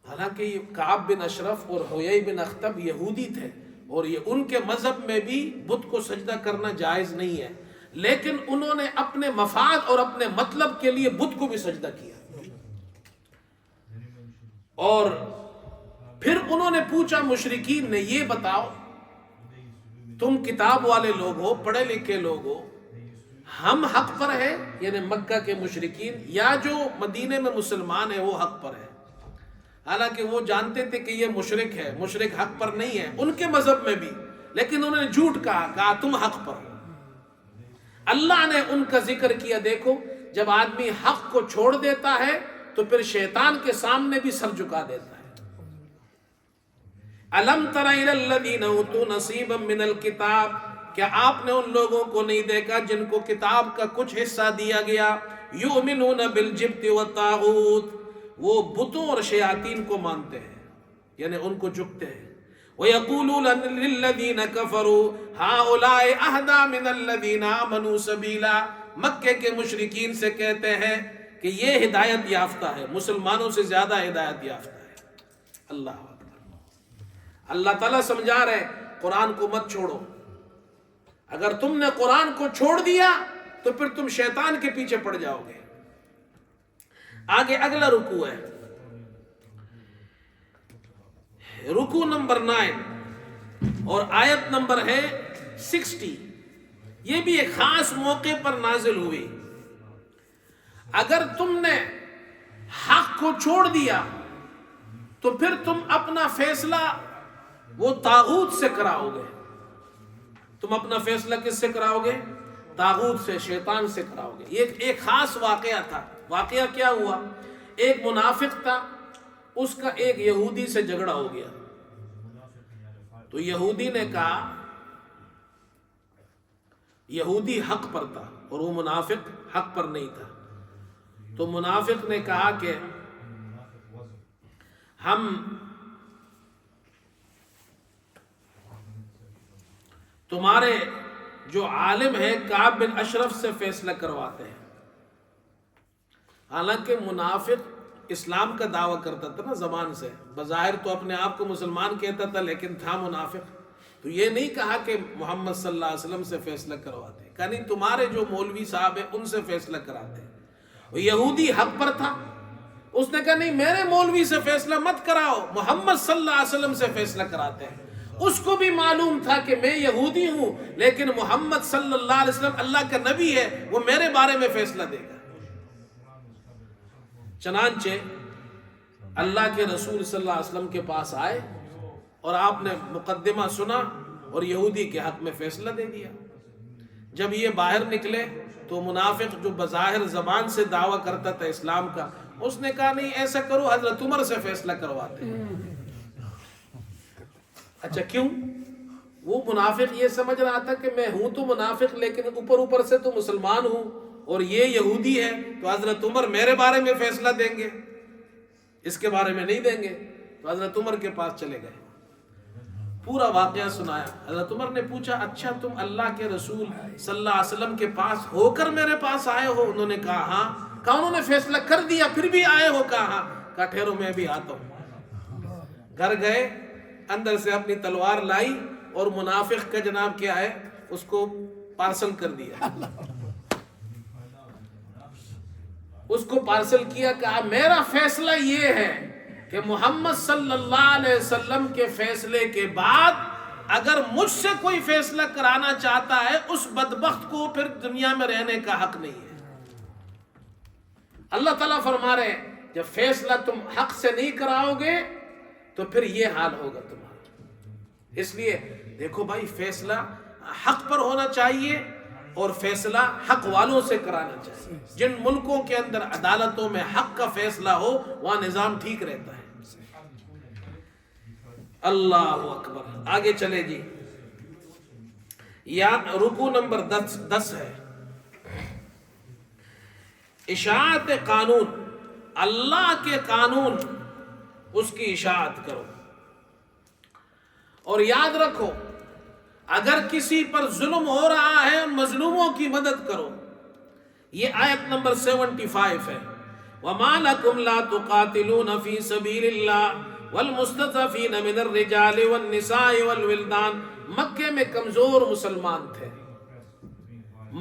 حالانکہ یہ کعب بن اشرف اور حیی بن اخطب یہودی تھے، اور یہ ان کے مذہب میں بھی بت کو سجدہ کرنا جائز نہیں ہے، لیکن انہوں نے اپنے مفاد اور اپنے مطلب کے لیے بت کو بھی سجدہ کیا۔ اور پھر انہوں نے پوچھا مشرکین نے، یہ بتاؤ تم کتاب والے لوگ ہو، پڑھے لکھے لوگ ہو، ہم حق پر ہیں، یعنی مکہ کے مشرکین، یا جو مدینے میں مسلمان ہیں وہ حق پر ہیں؟ حالانکہ وہ جانتے تھے کہ یہ مشرک ہے، مشرک حق پر نہیں ہے ان کے مذہب میں بھی، لیکن انہوں نے جھوٹ کہا تم حق پر ہو۔ اللہ نے ان کا ذکر کیا، دیکھو جب آدمی حق کو چھوڑ دیتا ہے تو پھر شیطان کے سامنے بھی سر جھکا دیتا ہے۔ الم تر الی الذین اوتوا نصیبا من الکتاب، کیا آپ نے ان لوگوں کو نہیں دیکھا جن کو کتاب کا کچھ حصہ دیا گیا؟ یؤمنون بالجبت والطاغوت، وہ بتوں اور شیاطین کو مانتے ہیں، یعنی ان کو جھکتے ہیں۔ وَيَقُولُونَ لِلَّذِينَ كَفَرُوا هَؤُلَاءِ أَهْدَىٰ مِنَ الَّذِينَ آمَنُوا سَبِيلًا، مکے کے مشرکین سے کہتے ہیں کہ یہ ہدایت یافتہ ہے، مسلمانوں سے زیادہ ہدایت یافتہ ہے۔ اللہ اکبر، اللہ تعالیٰ سمجھا رہے قرآن کو مت چھوڑو، اگر تم نے قرآن کو چھوڑ دیا تو پھر تم شیطان کے پیچھے پڑ جاؤ گے۔ آگے اگلا رکوع ہے، رکوع نمبر 9 اور آیت نمبر ہے 60، یہ بھی ایک خاص موقع پر نازل ہوئی۔ اگر تم نے حق حق کو چھوڑ دیا تو پھر تم اپنا فیصلہ وہ طاغوت سے کراؤ گے. تم اپنا فیصلہ کس سے کراؤ گے؟ طاغوت سے، شیطان سے کراؤ گے. یہ ایک خاص واقعہ تھا. واقعہ کیا ہوا؟ ایک منافق تھا، اس کا ایک یہودی سے جھگڑا ہو گیا. تو یہودی نے کہا، یہودی حق پر تھا اور وہ منافق حق پر نہیں تھا. تو منافق نے کہا کہ ہم تمہارے جو عالم ہیں کعب بن اشرف سے فیصلہ کرواتے ہیں. حالانکہ منافق اسلام کا دعویٰ کرتا تھا نا زبان سے، بظاہر تو اپنے آپ کو مسلمان کہتا تھا لیکن تھا منافق. تو یہ نہیں کہا کہ محمد صلی اللہ علیہ وسلم سے فیصلہ کرواتے ہیں، کہا نہیں تمہارے جو مولوی صاحب ہیں ان سے فیصلہ کراتے ہیں. اور یہودی حق پر تھا، اس نے کہا نہیں میرے مولوی سے فیصلہ مت کراؤ، محمد صلی اللہ علیہ وسلم سے فیصلہ کراتے ہیں. اس کو بھی معلوم تھا کہ میں یہودی ہوں لیکن محمد صلی اللہ علیہ وسلم اللہ کا نبی ہے، وہ میرے بارے میں فیصلہ دے گا. چنانچہ اللہ کے رسول صلی اللہ علیہ وسلم کے پاس آئے اور آپ نے مقدمہ سنا اور یہودی کے حق میں فیصلہ دے دیا. جب یہ باہر نکلے تو منافق جو بظاہر زبان سے دعویٰ کرتا تھا اسلام کا، اس نے کہا نہیں ایسا کرو حضرت عمر سے فیصلہ کرواتے ہیں. اچھا کیوں؟ وہ منافق یہ سمجھ رہا تھا کہ میں ہوں تو منافق لیکن اوپر سے تو مسلمان ہوں اور یہ یہودی ہے تو حضرت عمر میرے بارے میں فیصلہ دیں گے، اس کے بارے میں نہیں دیں گے. تو حضرت عمر کے پاس چلے گئے، پورا واقعہ سنایا. حضرت عمر نے پوچھا اچھا تم اللہ کے رسول صلی اللہ علیہ وسلم کے پاس ہو کر میرے پاس آئے ہو؟ انہوں نے کہا ہاں. کہا انہوں نے فیصلہ کر دیا پھر بھی آئے ہو؟ کہا ہاں. کہا ٹھہرو میں بھی آتا ہوں. گھر گئے، اندر سے اپنی تلوار لائی اور منافق کا جناب کیا ہے اس کو پارسل کر دیا. اس کو پارسل کیا، کہا میرا فیصلہ یہ ہے کہ محمد صلی اللہ علیہ وسلم کے فیصلے کے بعد اگر مجھ سے کوئی فیصلہ کرانا چاہتا ہے اس بدبخت کو پھر دنیا میں رہنے کا حق نہیں ہے. اللہ تعالیٰ فرما رہے ہیں جب فیصلہ تم حق سے نہیں کراؤ گے تو پھر یہ حال ہوگا تمہارا. اس لیے دیکھو بھائی فیصلہ حق پر ہونا چاہیے اور فیصلہ حق والوں سے کرانا چاہیے. جن ملکوں کے اندر عدالتوں میں حق کا فیصلہ ہو وہاں نظام ٹھیک رہتا ہے. اللہ اکبر. آگے چلے جی. یا رکوع نمبر 10 ہے اشاعت قانون. اللہ کے قانون اس کی اشاعت کرو اور یاد رکھو اگر کسی پر ظلم ہو رہا ہے ان مظلوموں کی مدد کرو. یہ آیت نمبر 75 ہے. وَمَا لَكُمْ لَا تُقَاتِلُونَ فِي سَبِيلِ اللَّهِ وَالْمُسْتَضْعَفِينَ مِنَ الرِّجَالِ وَالنِّسَاءِ وَالْوِلْدَانِ. مکے میں کمزور مسلمان تھے،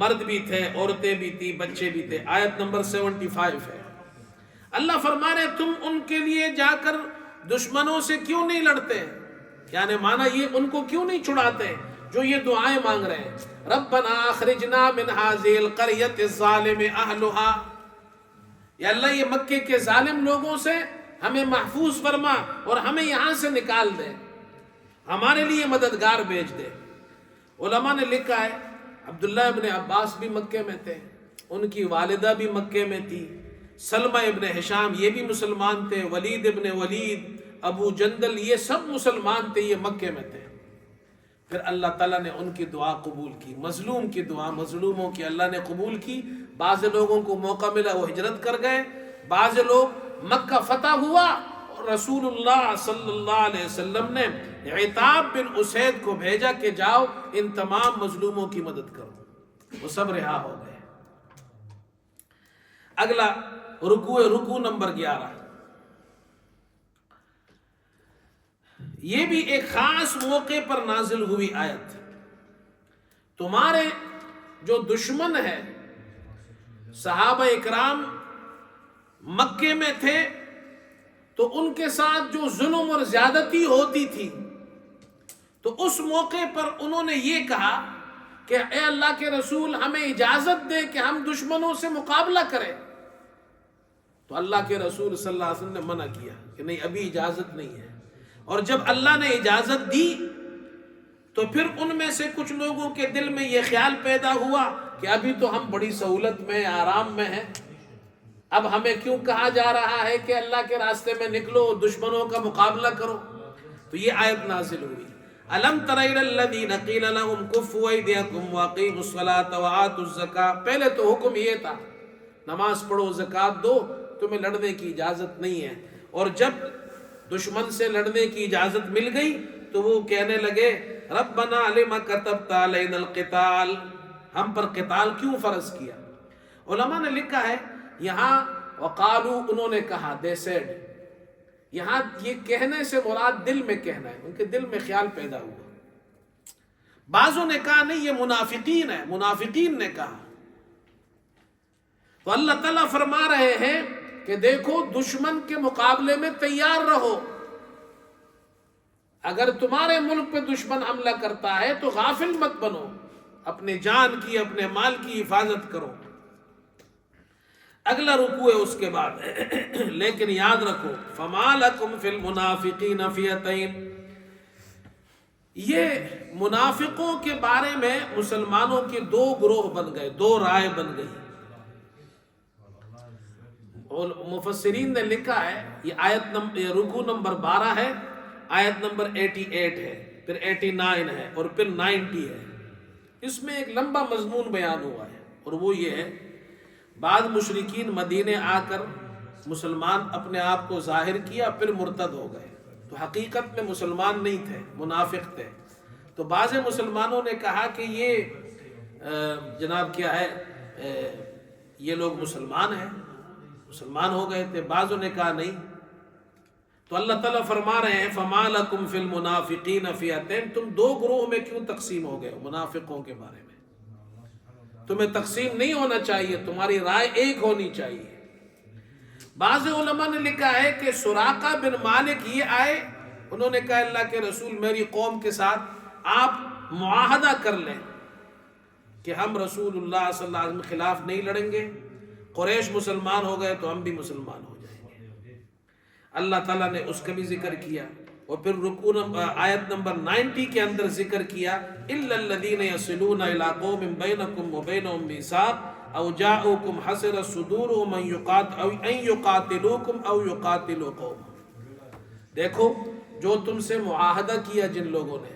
مرد بھی تھے، عورتیں بھی تھی، بچے بھی تھے. آیت نمبر 75 ہے. اللہ فرما رہے تم ان کے لیے جا کر دشمنوں سے کیوں نہیں لڑتے؟ یعنی مانا یہ ان کو کیوں نہیں چھڑاتے جو یہ دعائیں مانگ رہے ہیں. ربنا اخرجنا من هذه القرية الظالم اهلها. یا اللہ یہ مکے کے ظالم لوگوں سے ہمیں محفوظ فرما اور ہمیں یہاں سے نکال دے، ہمارے لیے مددگار بھیج دے. علماء نے لکھا ہے عبداللہ ابن عباس بھی مکے میں تھے، ان کی والدہ بھی مکے میں تھی، سلمہ ابن ہشام یہ بھی مسلمان تھے، ولید ابن ولید، ابو جندل یہ سب مسلمان تھے، یہ مکے میں تھے. پھر اللہ تعالیٰ نے ان کی دعا قبول کی. مظلوم کی دعا مظلوموں کی اللہ نے قبول کی. بعض لوگوں کو موقع ملا وہ ہجرت کر گئے، بعض لوگ مکہ فتح ہوا اور رسول اللہ صلی اللہ علیہ وسلم نے عتاب بن اسید کو بھیجا کہ جاؤ ان تمام مظلوموں کی مدد کرو. وہ سب رہا ہو گئے. اگلا رکوع نمبر 11. یہ بھی ایک خاص موقع پر نازل ہوئی آیت. تمہارے جو دشمن ہے صحابہ اکرام مکے میں تھے تو ان کے ساتھ جو ظلم اور زیادتی ہوتی تھی تو اس موقع پر انہوں نے یہ کہا کہ اے اللہ کے رسول ہمیں اجازت دے کہ ہم دشمنوں سے مقابلہ کریں. تو اللہ کے رسول صلی اللہ علیہ وسلم نے منع کیا کہ نہیں، ابھی اجازت نہیں ہے. اور جب اللہ نے اجازت دی تو پھر ان میں سے کچھ لوگوں کے دل میں یہ خیال پیدا ہوا کہ ابھی تو ہم بڑی سہولت میں، آرام میں ہیں، اب ہمیں کیوں کہا جا رہا ہے کہ اللہ کے راستے میں نکلو، دشمنوں کا مقابلہ کرو. تو یہ آیت نازل ہوئی، الم تر الی الذین قیل لهم کفوا ایدیکم واقیموا الصلاۃ وآتوا الزکاۃ. پہلے تو حکم یہ تھا نماز پڑھو، زکوٰۃ دو، تمہیں لڑنے کی اجازت نہیں ہے. اور جب دشمن سے لڑنے کی اجازت مل گئی تو وہ کہنے لگے ربنا لم کتبت علینا القتال، ہم پر قتال کیوں فرض کیا. علماء نے لکھا ہے یہاں وقالو، انہوں نے کہا، دے سیڈ، یہاں یہ کہنے سے مراد دل میں کہنا ہے، ان کے دل میں خیال پیدا ہوا. بعضوں نے کہا نہیں، یہ منافقین ہے، منافقین نے کہا. تو اللہ تعالیٰ فرما رہے ہیں کہ دیکھو دشمن کے مقابلے میں تیار رہو. اگر تمہارے ملک پہ دشمن حملہ کرتا ہے تو غافل مت بنو، اپنے جان کی، اپنے مال کی حفاظت کرو. اگلا رکوع ہے اس کے بعد لیکن یاد رکھو فما لکم فی المنافقین فئتین. یہ منافقوں کے بارے میں مسلمانوں کے دو گروہ بن گئے، دو رائے بن گئی. اور مفسرین نے لکھا ہے یہ رکوع نمبر 12 ہے، آیت نمبر 88 ہے، پھر 89 ہے اور پھر 90 ہے. اس میں ایک لمبا مضمون بیان ہوا ہے، اور وہ یہ ہے بعض مشرکین مدینے آ کر مسلمان اپنے آپ کو ظاہر کیا، پھر مرتد ہو گئے، تو حقیقت میں مسلمان نہیں تھے، منافق تھے. تو بعض مسلمانوں نے کہا کہ یہ جناب کیا ہے، یہ لوگ مسلمان ہیں، مسلمان ہو گئے تھے. بعضوں نے کہا نہیں. تو اللہ تعالیٰ فرما رہے ہیں فما لکم فی المنافقین فئتین، تم دو گروہ میں کیوں تقسیم ہو گئے ہو منافقوں کے بارے میں. تمہیں تقسیم نہیں ہونا چاہیے، تمہاری رائے ایک ہونی چاہیے. بعض علماء نے لکھا ہے کہ سراقہ بن مالک یہ آئے، انہوں نے کہا اللہ کے رسول میری قوم کے ساتھ آپ معاہدہ کر لیں کہ ہم رسول اللہ صلی اللہ علیہ وسلم کے خلاف نہیں لڑیں گے، قریش مسلمان ہو گئے تو ہم بھی مسلمان ہو جائیں گے. اللہ تعالیٰ نے اس کا بھی ذکر کیا. اور پھر آیت نمبر 90 کے اندر ذکر کیا الا الذین یصلون الی قوم بینکم وبینہم میثاق او جاؤکم حصرت صدورہم ان یقاتلوکم او یقاتلوا قوم. دیکھو جو تم سے معاہدہ کیا جن لوگوں نے،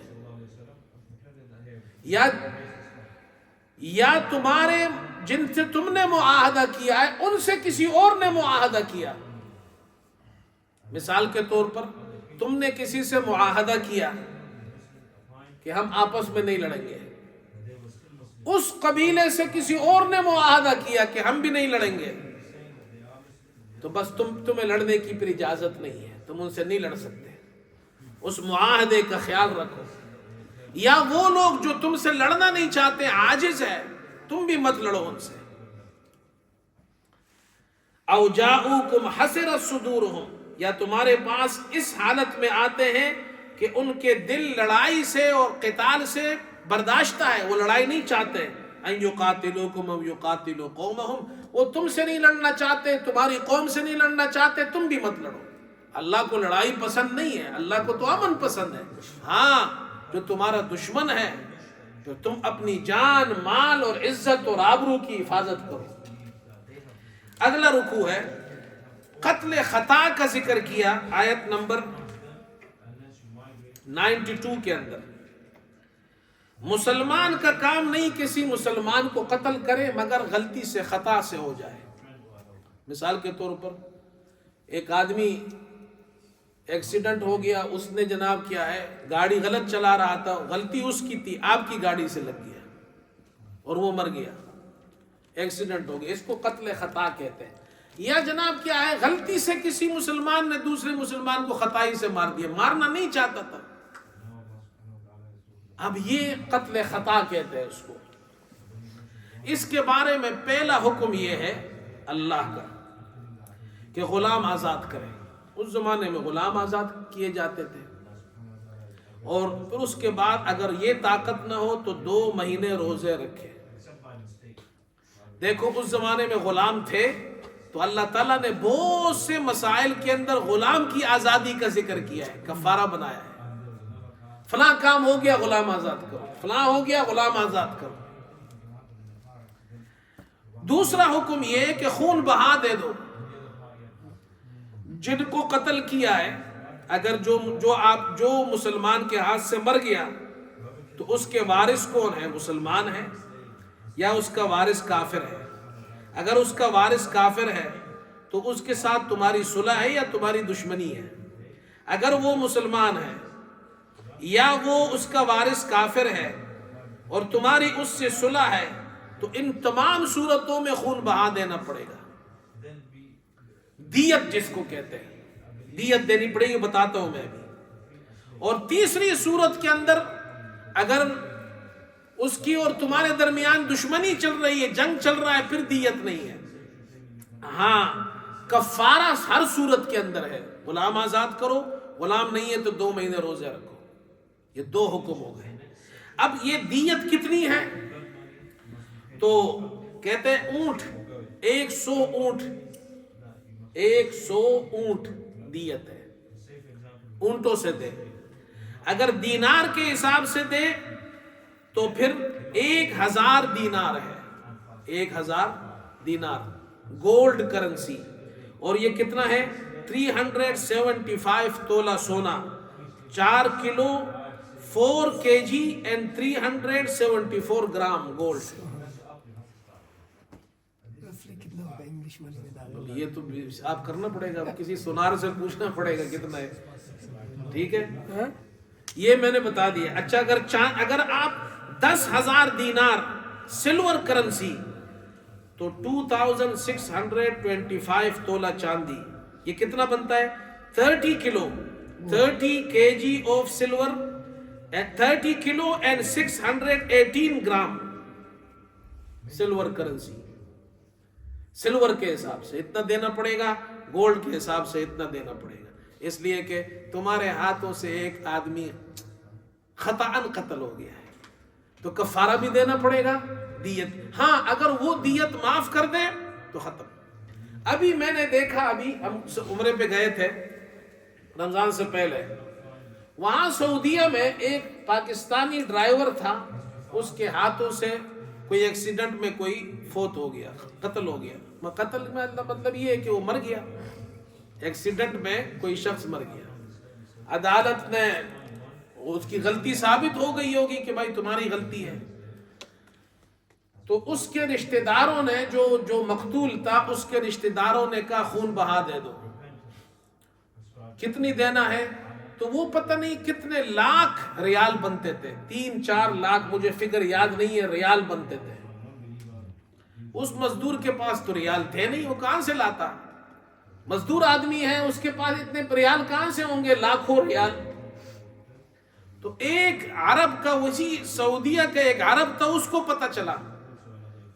یا تمہارے جن سے تم نے معاہدہ کیا ہے ان سے کسی اور نے معاہدہ کیا. مثال کے طور پر تم نے کسی سے معاہدہ کیا کہ ہم آپس میں نہیں لڑیں گے، اس قبیلے سے کسی اور نے معاہدہ کیا کہ ہم بھی نہیں لڑیں گے، تو بس تمہیں لڑنے کی پھر اجازت نہیں ہے، تم ان سے نہیں لڑ سکتے. اس معاہدے کا خیال رکھو. یا وہ لوگ جو تم سے لڑنا نہیں چاہتے، عاجز ہے، تم بھی مت لڑو ان سے. او جاؤکم حصرت صدورہم، یا تمہارے پاس اس حالت میں آتے ہیں کہ ان کے دل لڑائی سے اور قتال سے برداشتہ ہے، وہ لڑائی نہیں چاہتے. ان یقاتلوکم او یقاتلوا قومہم، وہ تم سے نہیں لڑنا چاہتے، تمہاری قوم سے نہیں لڑنا چاہتے، تم بھی مت لڑو. اللہ کو لڑائی پسند نہیں ہے، اللہ کو تو امن پسند ہے. ہاں جو تمہارا دشمن ہے تو تم اپنی جان، مال اور عزت اور آبرو کی حفاظت کرو. اگلا رکوع ہے قتل خطا کا ذکر کیا آیت نمبر 92 کے اندر. مسلمان کا کام نہیں کسی مسلمان کو قتل کرے مگر غلطی سے، خطا سے ہو جائے. مثال کے طور پر ایک آدمی ایکسیڈنٹ ہو گیا، اس نے جناب کیا ہے گاڑی غلط چلا رہا تھا، غلطی اس کی تھی، آپ کی گاڑی سے لگ گیا اور وہ مر گیا، ایکسیڈنٹ ہو گیا، اس کو قتل خطا کہتے ہیں. یا جناب کیا ہے غلطی سے کسی مسلمان نے دوسرے مسلمان کو خطائی سے مار دیا، مارنا نہیں چاہتا تھا، اب یہ قتل خطا کہتے ہیں اس کو. اس کے بارے میں پہلا حکم یہ ہے اللہ کا کہ غلام آزاد کرے. اس زمانے میں غلام آزاد کیے جاتے تھے. اور پھر اس کے بعد اگر یہ طاقت نہ ہو تو 2 مہینے روزے رکھے. دیکھو اس زمانے میں غلام تھے تو اللہ تعالیٰ نے بہت سے مسائل کے اندر غلام کی آزادی کا ذکر کیا ہے، کفارہ بنایا ہے. فلاں کام ہو گیا غلام آزاد کرو، فلاں ہو گیا غلام آزاد کرو. دوسرا حکم یہ ہے کہ خون بہا دے دو. جن کو قتل کیا ہے، اگر جو مسلمان کے ہاتھ سے مر گیا تو اس کے وارث کون ہے؟ مسلمان ہے یا اس کا وارث کافر ہے؟ اگر اس کا وارث کافر ہے تو اس کے ساتھ تمہاری صلح ہے یا تمہاری دشمنی ہے؟ اگر وہ مسلمان ہے یا وہ اس کا وارث کافر ہے اور تمہاری اس سے صلح ہے تو ان تمام صورتوں میں خون بہا دینا پڑے گا. دیت جس کو کہتے ہیں، دیت دینی پڑے گی، بتاتا ہوں میں بھی. اور تیسری صورت کے اندر اگر اس کی اور تمہارے درمیان دشمنی چل رہی ہے، جنگ چل رہا ہے، پھر دیت نہیں ہے. ہاں کفارہ ہر صورت کے اندر ہے. غلام آزاد کرو، غلام نہیں ہے تو 2 مہینے روزے رکھو. یہ 2 حکم ہو گئے. اب یہ دیت کتنی ہے؟ تو کہتے ہیں اونٹ، 100 اونٹ، 100 اونٹ دیت ہے. اونٹوں سے دے. اگر دینار کے حساب سے دے تو پھر 1000 دینار ہے. 1000 دینار گولڈ کرنسی. اور یہ کتنا ہے؟ 375 تولہ سونا، 4 کلو 4 kg and 374 گرام گولڈ. یہ تو آپ کرنا پڑے گا، کسی سونار سے پوچھنا پڑے گا کتنا ہے. ٹھیک ہے، یہ میں نے بتا دیا. اچھا اگر آپ 10,000 دینار سلور کرنسی تو 2625 تولہ چاندی، یہ کتنا بنتا ہے؟ 30 کلو 30 kg of silver and 30 kilo and 618 gram silver currency. Silver کے حساب سے اتنا دینا پڑے گا، گولڈ کے حساب سے اتنا دینا پڑے گا. اس لیے کہ تمہارے ہاتھوں سے ایک آدمی خطأً قتل ہو گیا ہے تو کفارہ بھی دینا پڑے گا، دیت. ہاں اگر وہ دیت معاف کر دے تو ختم. ابھی میں نے دیکھا، ابھی ہم عمرے پہ گئے تھے رمضان سے پہلے، وہاں سعودیہ میں ایک پاکستانی ڈرائیور تھا، اس کے ہاتھوں سے کوئی ایکسیڈنٹ میں کوئی فوت ہو گیا، قتل ہو گیا. قتل میں مطلب یہ ہے کہ وہ مر گیا، ایکسیڈنٹ میں کوئی شخص مر گیا. عدالت نے اس کی غلطی ثابت ہو گئی ہوگی کہ بھائی تمہاری غلطی ہے، تو اس کے رشتہ داروں نے جو مقتول تھا اس کے رشتہ داروں نے کہا خون بہا دے دو. کتنی دینا ہے؟ تو وہ پتہ نہیں کتنے لاکھ ریال بنتے تھے، 3-4 لاکھ، مجھے فگر یاد نہیں ہے، ریال بنتے تھے. اس مزدور کے پاس تو ریال تھے نہیں، وہ کہاں سے لاتا؟ مزدور آدمی ہے، اس کے پاس اتنے ریال کہاں سے ہوں گے؟ لاکھوں ریال. تو ایک عرب کا، وہی سعودیہ کا ایک عرب تھا، اس کو پتہ چلا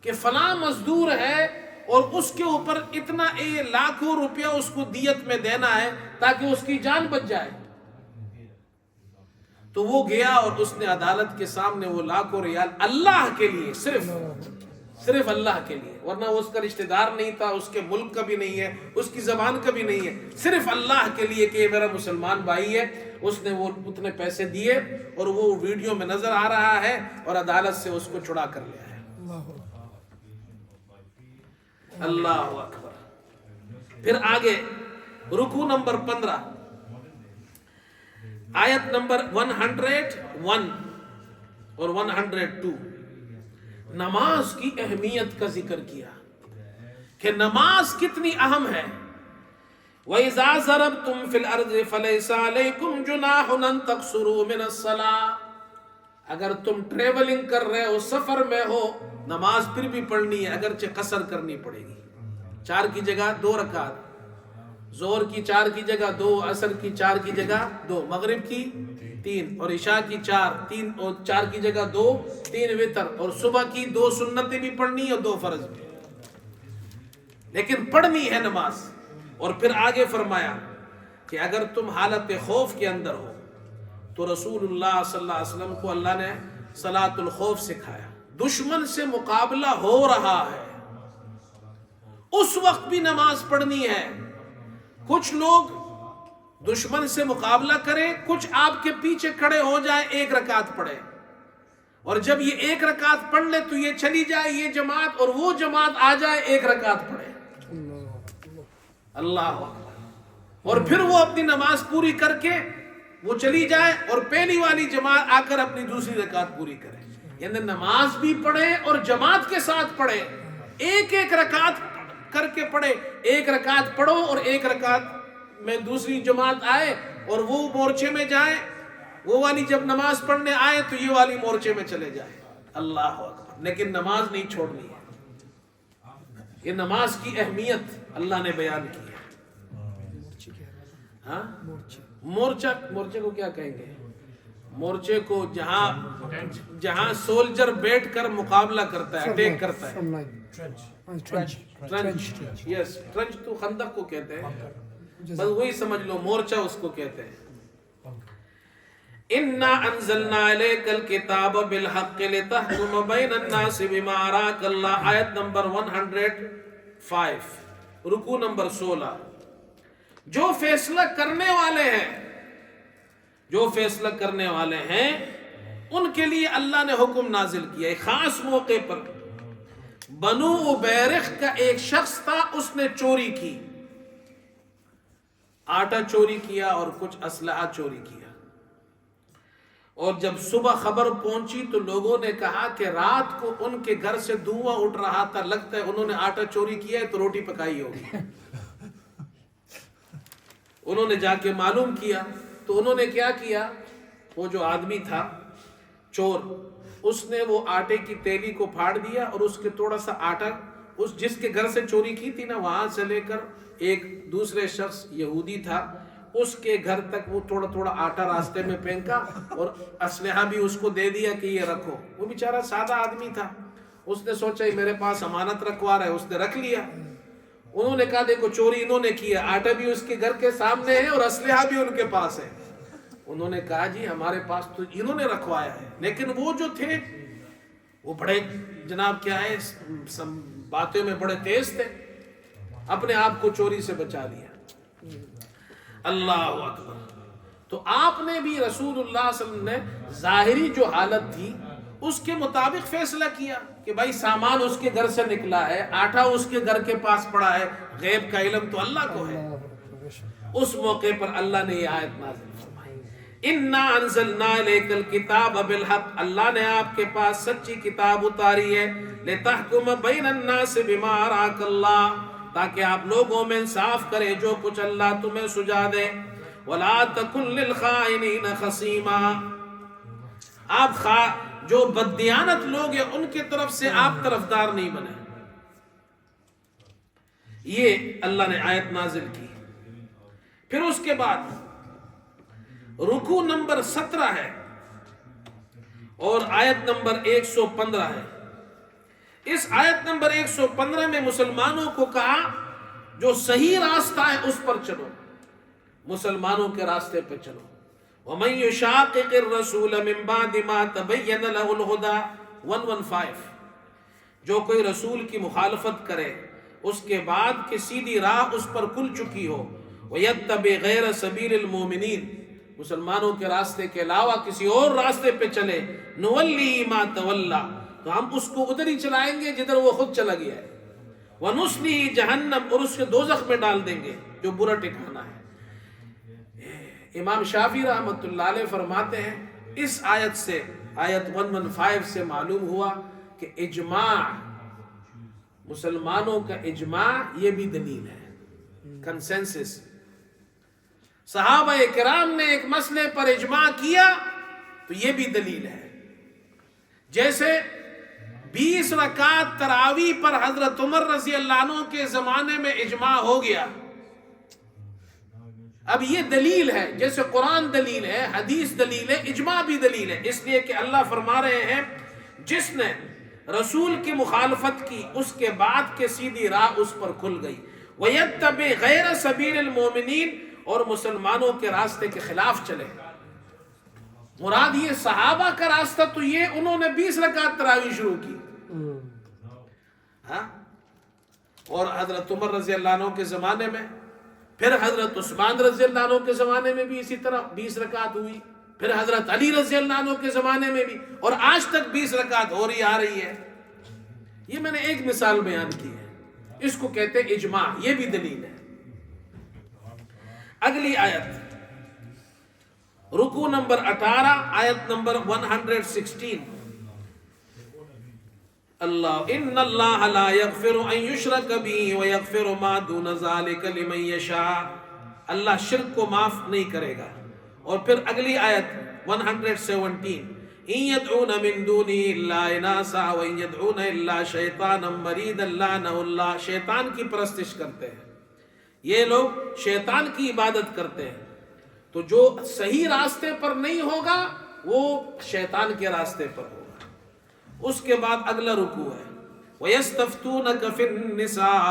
کہ فلاں مزدور ہے اور اس کے اوپر اتنا لاکھوں روپیہ اس کو دیت میں دینا ہے تاکہ اس کی جان بچ جائے. تو وہ گیا اور اس نے عدالت کے سامنے وہ لاکھوں ریال اللہ کے لیے، صرف اللہ کے لیے، ورنہ اس کا رشتہ دار نہیں تھا، اس کے ملک کا بھی نہیں ہے، اس کی زبان کا بھی نہیں ہے، صرف اللہ کے لیے کہ یہ میرا مسلمان بھائی ہے. اس نے وہ اتنے پیسے دیے اور وہ ویڈیو میں نظر آ رہا ہے اور عدالت سے اس کو چھڑا کر لیا ہے. اللہ اکبر. پھر آگے رکوع نمبر 15 آیت نمبر 101 اور 102، نماز کی اہمیت کا ذکر کیا کہ نماز کتنی اہم ہے. وَإِذَا ضَرَبْتُمْ فِي الْأَرْضِ فَلَيْسَ عَلَيْكُمْ جُنَاحٌ أَن تَقْصُرُوا مِنَ الصَّلَاةِ. اگر تم ٹریولنگ کر رہے ہو، سفر میں ہو، نماز پھر بھی پڑھنی ہے، اگرچہ قصر کرنی پڑے گی. 4 کی جگہ 2 رکعت، ظہر کی 4 کی جگہ 2، عصر کی 4 کی جگہ 2، مغرب کی 3 اور عشاء کی 4 اور 4 کی جگہ 2، 3 وتر، اور صبح کی 2 سنتیں بھی پڑھنی اور 2 فرض بھی، لیکن پڑھنی ہے نماز. اور پھر آگے فرمایا کہ اگر تم حالت خوف کے اندر ہو تو رسول اللہ صلی اللہ علیہ وسلم کو اللہ نے صلاۃ الخوف سکھایا. دشمن سے مقابلہ ہو رہا ہے اس وقت بھی نماز پڑھنی ہے. کچھ لوگ دشمن سے مقابلہ کریں, کچھ آپ کے پیچھے کھڑے ہو جائے, ایک رکعت پڑھے, اور جب یہ ایک رکعت پڑھ لے تو یہ چلی جائے یہ جماعت, اور وہ جماعت آ جائے ایک رکعت پڑھے. اللہ اکبر. اور پھر وہ اپنی نماز پوری کر کے وہ چلی جائے, اور پہلی والی جماعت آ کر اپنی دوسری رکعت پوری کرے. یعنی نماز بھی پڑھے اور جماعت کے ساتھ پڑھے, ایک ایک رکعت کر کے پڑھے. ایک رکعت پڑھو اور ایک رکعت میں دوسری جماعت آئے اور وہ مورچے میں جائے, وہ والی جب نماز پڑھنے آئے تو یہ والی مورچے میں چلے جائے. اللہ اکبر. لیکن نماز نہیں چھوڑنی ہے. یہ نماز کی اہمیت اللہ نے بیان کی ہے. ہاں, مورچے کو کیا کہیں گے؟ مورچے کو جہاں سولجر بیٹھ کر مقابلہ کرتا ہے, اٹیک کرتا ہے. ٹرنچ, یس, ٹرنچ تو خندق کو کہتے ہیں, بس وہی سمجھ لو, مورچہ اس کو کہتے ہیں. اِنَّا أَنزَلْنَا عَلَيْكَ الْكِتَابَ بِالْحَقِّ لِتَحْكُمَ بَيْنَ النَّاسِ بِمَا أَرَاكَ اللَّهُ. آیت نمبر 105, رکوع نمبر 16. جو فیصلہ کرنے والے ہیں, جو فیصلہ کرنے والے ہیں ان کے لیے اللہ نے حکم نازل کیا. ایک خاص موقع پر بنو عبیرق کا ایک شخص تھا, اس نے چوری کی, آٹا چوری کیا اور کچھ اسلحہ چوری کیا. اور جب صبح خبر پہنچی تو لوگوں نے کہا کہ رات کو ان کے گھر سے دھواں اٹھ رہا تھا, لگتا ہے انہوں نے آٹا چوری کیا ہے تو روٹی پکائی ہوگی. انہوں نے جا کے معلوم کیا تو انہوں نے کیا کیا, وہ جو آدمی تھا چور, اس نے وہ آٹے کی تیلی کو پھاڑ دیا اور اس کے تھوڑا سا آٹا, اس جس کے گھر سے چوری کی تھی نا, وہاں سے لے کر ایک دوسرے شخص یہودی تھا اس کے گھر تک وہ تھوڑا تھوڑا آٹا راستے میں پھینکا, اور اسلحہ بھی اس کو دے دیا کہ یہ رکھو. وہ بیچارہ سادہ آدمی تھا, اس نے سوچا میرے پاس امانت رکھوا رہا ہے, اس نے رکھ لیا. انہوں نے کہا دیکھو چوری انہوں نے کیا, آٹا بھی اس کے گھر کے سامنے ہے اور اسلحہ بھی ان کے پاس ہے. انہوں نے کہا جی ہمارے پاس تو انہوں نے رکھوایا ہے. لیکن وہ جو تھے وہ بڑے جناب کیا ہے باتوں میں بڑے تیز تھے, اپنے آپ کو چوری سے بچا لیا. اللہ اکبر. تو آپ نے بھی رسول اللہ صلی اللہ علیہ وسلم نے ظاہری جو حالت تھی اس کے مطابق فیصلہ کیا کہ بھائی سامان اس کے گھر سے نکلا ہے, آٹا اس کے گھر کے پاس پڑا ہے, غیب کا علم تو اللہ کو ہے. اس موقع پر اللہ نے یہ آیت نازل فرمائی, اِنَّا أَنزَلْنَا إِلَيْكَ الْكِتَابَ بِالْحَقِّ. اللہ نے آپ کے پاس سچی کتاب اتاری ہے, لِتَحْكُمَ بَيْنَ النَّاسِ بِمَا أَرَاكَ اللَّهُ, تاکہ آپ لوگوں میں انصاف کرے جو کچھ اللہ تمہیں سجا دے. وَلَا تَكُنْ لِلْخَائِنِينَ خَصِيمًا. آپ جو بددیانت لوگ ہیں ان کی طرف سے آپ طرفدار نہیں بنے. یہ اللہ نے آیت نازل کی. پھر اس کے بعد رکوع نمبر 17 ہے اور آیت نمبر 115 ہے. اس آیت نمبر 115 میں مسلمانوں کو کہا جو صحیح راستہ ہے اس پر چلو, مسلمانوں کے راستے پہ چلو. وَمَن يُشَاقِقِ الرَّسُولَ مِن بَعْدِ مَا تَبَيَّنَ لَهُ الْهُدَى 115. جو کوئی رسول کی مخالفت کرے اس کے بعد کہ سیدھی راہ اس پر کھل چکی ہو, وَيَتَّبِعْ غَيْرَ سَبِيلِ الْمُؤْمِنِينَ, مسلمانوں کے راستے کے علاوہ کسی اور راستے پہ چلے, نُوَلِّهِ مَا تَوَلَّى, تو ہم اس کو ادھر ہی چلائیں گے جدھر وہ خود چلا گیا ہے. وَنُصْلِهِ جَهَنَّمْ, اور اس کے دوزخ میں ڈال دیں گے جو برا ٹھکانہ ہے. امام شافعی رحمۃ اللہ علیہ فرماتے ہیں اس آیت سے, آیت 115 سے معلوم ہوا کہ اجماع, مسلمانوں کا اجماع یہ بھی دلیل ہے, کنسنسس. صحابہ کرام نے ایک مسئلے پر اجماع کیا تو یہ بھی دلیل ہے. جیسے 20 رکعت تراویح پر حضرت عمر رضی اللہ عنہ کے زمانے میں اجماع ہو گیا. اب یہ دلیل ہے, جیسے قرآن دلیل ہے, حدیث دلیل ہے, اجماع بھی دلیل ہے. اس لیے کہ اللہ فرما رہے ہیں جس نے رسول کی مخالفت کی اس کے بعد کے سیدھی راہ اس پر کھل گئی. وَيَتَّبِعْ غَيْرَ سَبِيلِ الْمُؤْمِنِينَ, اور مسلمانوں کے راستے کے خلاف چلے. مراد یہ صحابہ کا راستہ تو یہ انہوں نے 20 رکعت تراویح شروع کی. ہاں, اور حضرت عمر رضی اللہ عنہ کے زمانے میں، پھر حضرت عثمان رضی اللہ عنہ کے زمانے میں بھی اسی طرح 20 رکعت ہوئی، پھر حضرت علی رضی اللہ عنہ کے زمانے میں بھی، اور آج تک 20 رکعت ہو رہی آ رہی ہے۔ یہ میں نے ایک مثال بیان کی ہے، اس کو کہتے ہیں اجماع، یہ بھی دلیل ہے۔ اگلی آیت رکوع نمبر 18 آیت نمبر 116، اللہ ان اللہ لا یغفر ان یشرک بہ ویغفر ما دون ذلک لمن یشاء، اللہ شرک کو معاف نہیں کرے گا۔ اور پھر اگلی آیت 117، ان یدعون من دونہ الا اناسا وان یدعون الا شیطانا مریدا لعنہ اللہ، شیطان کی پرستش کرتے ہیں، یہ لوگ شیطان کی عبادت کرتے ہیں، تو جو صحیح راستے پر نہیں ہوگا وہ شیطان کے راستے پر ہوگا۔ اس کے بعد اگلا رکوع ہے وَيَسْتَفْتُونَكَ فِي النِّسَاءِ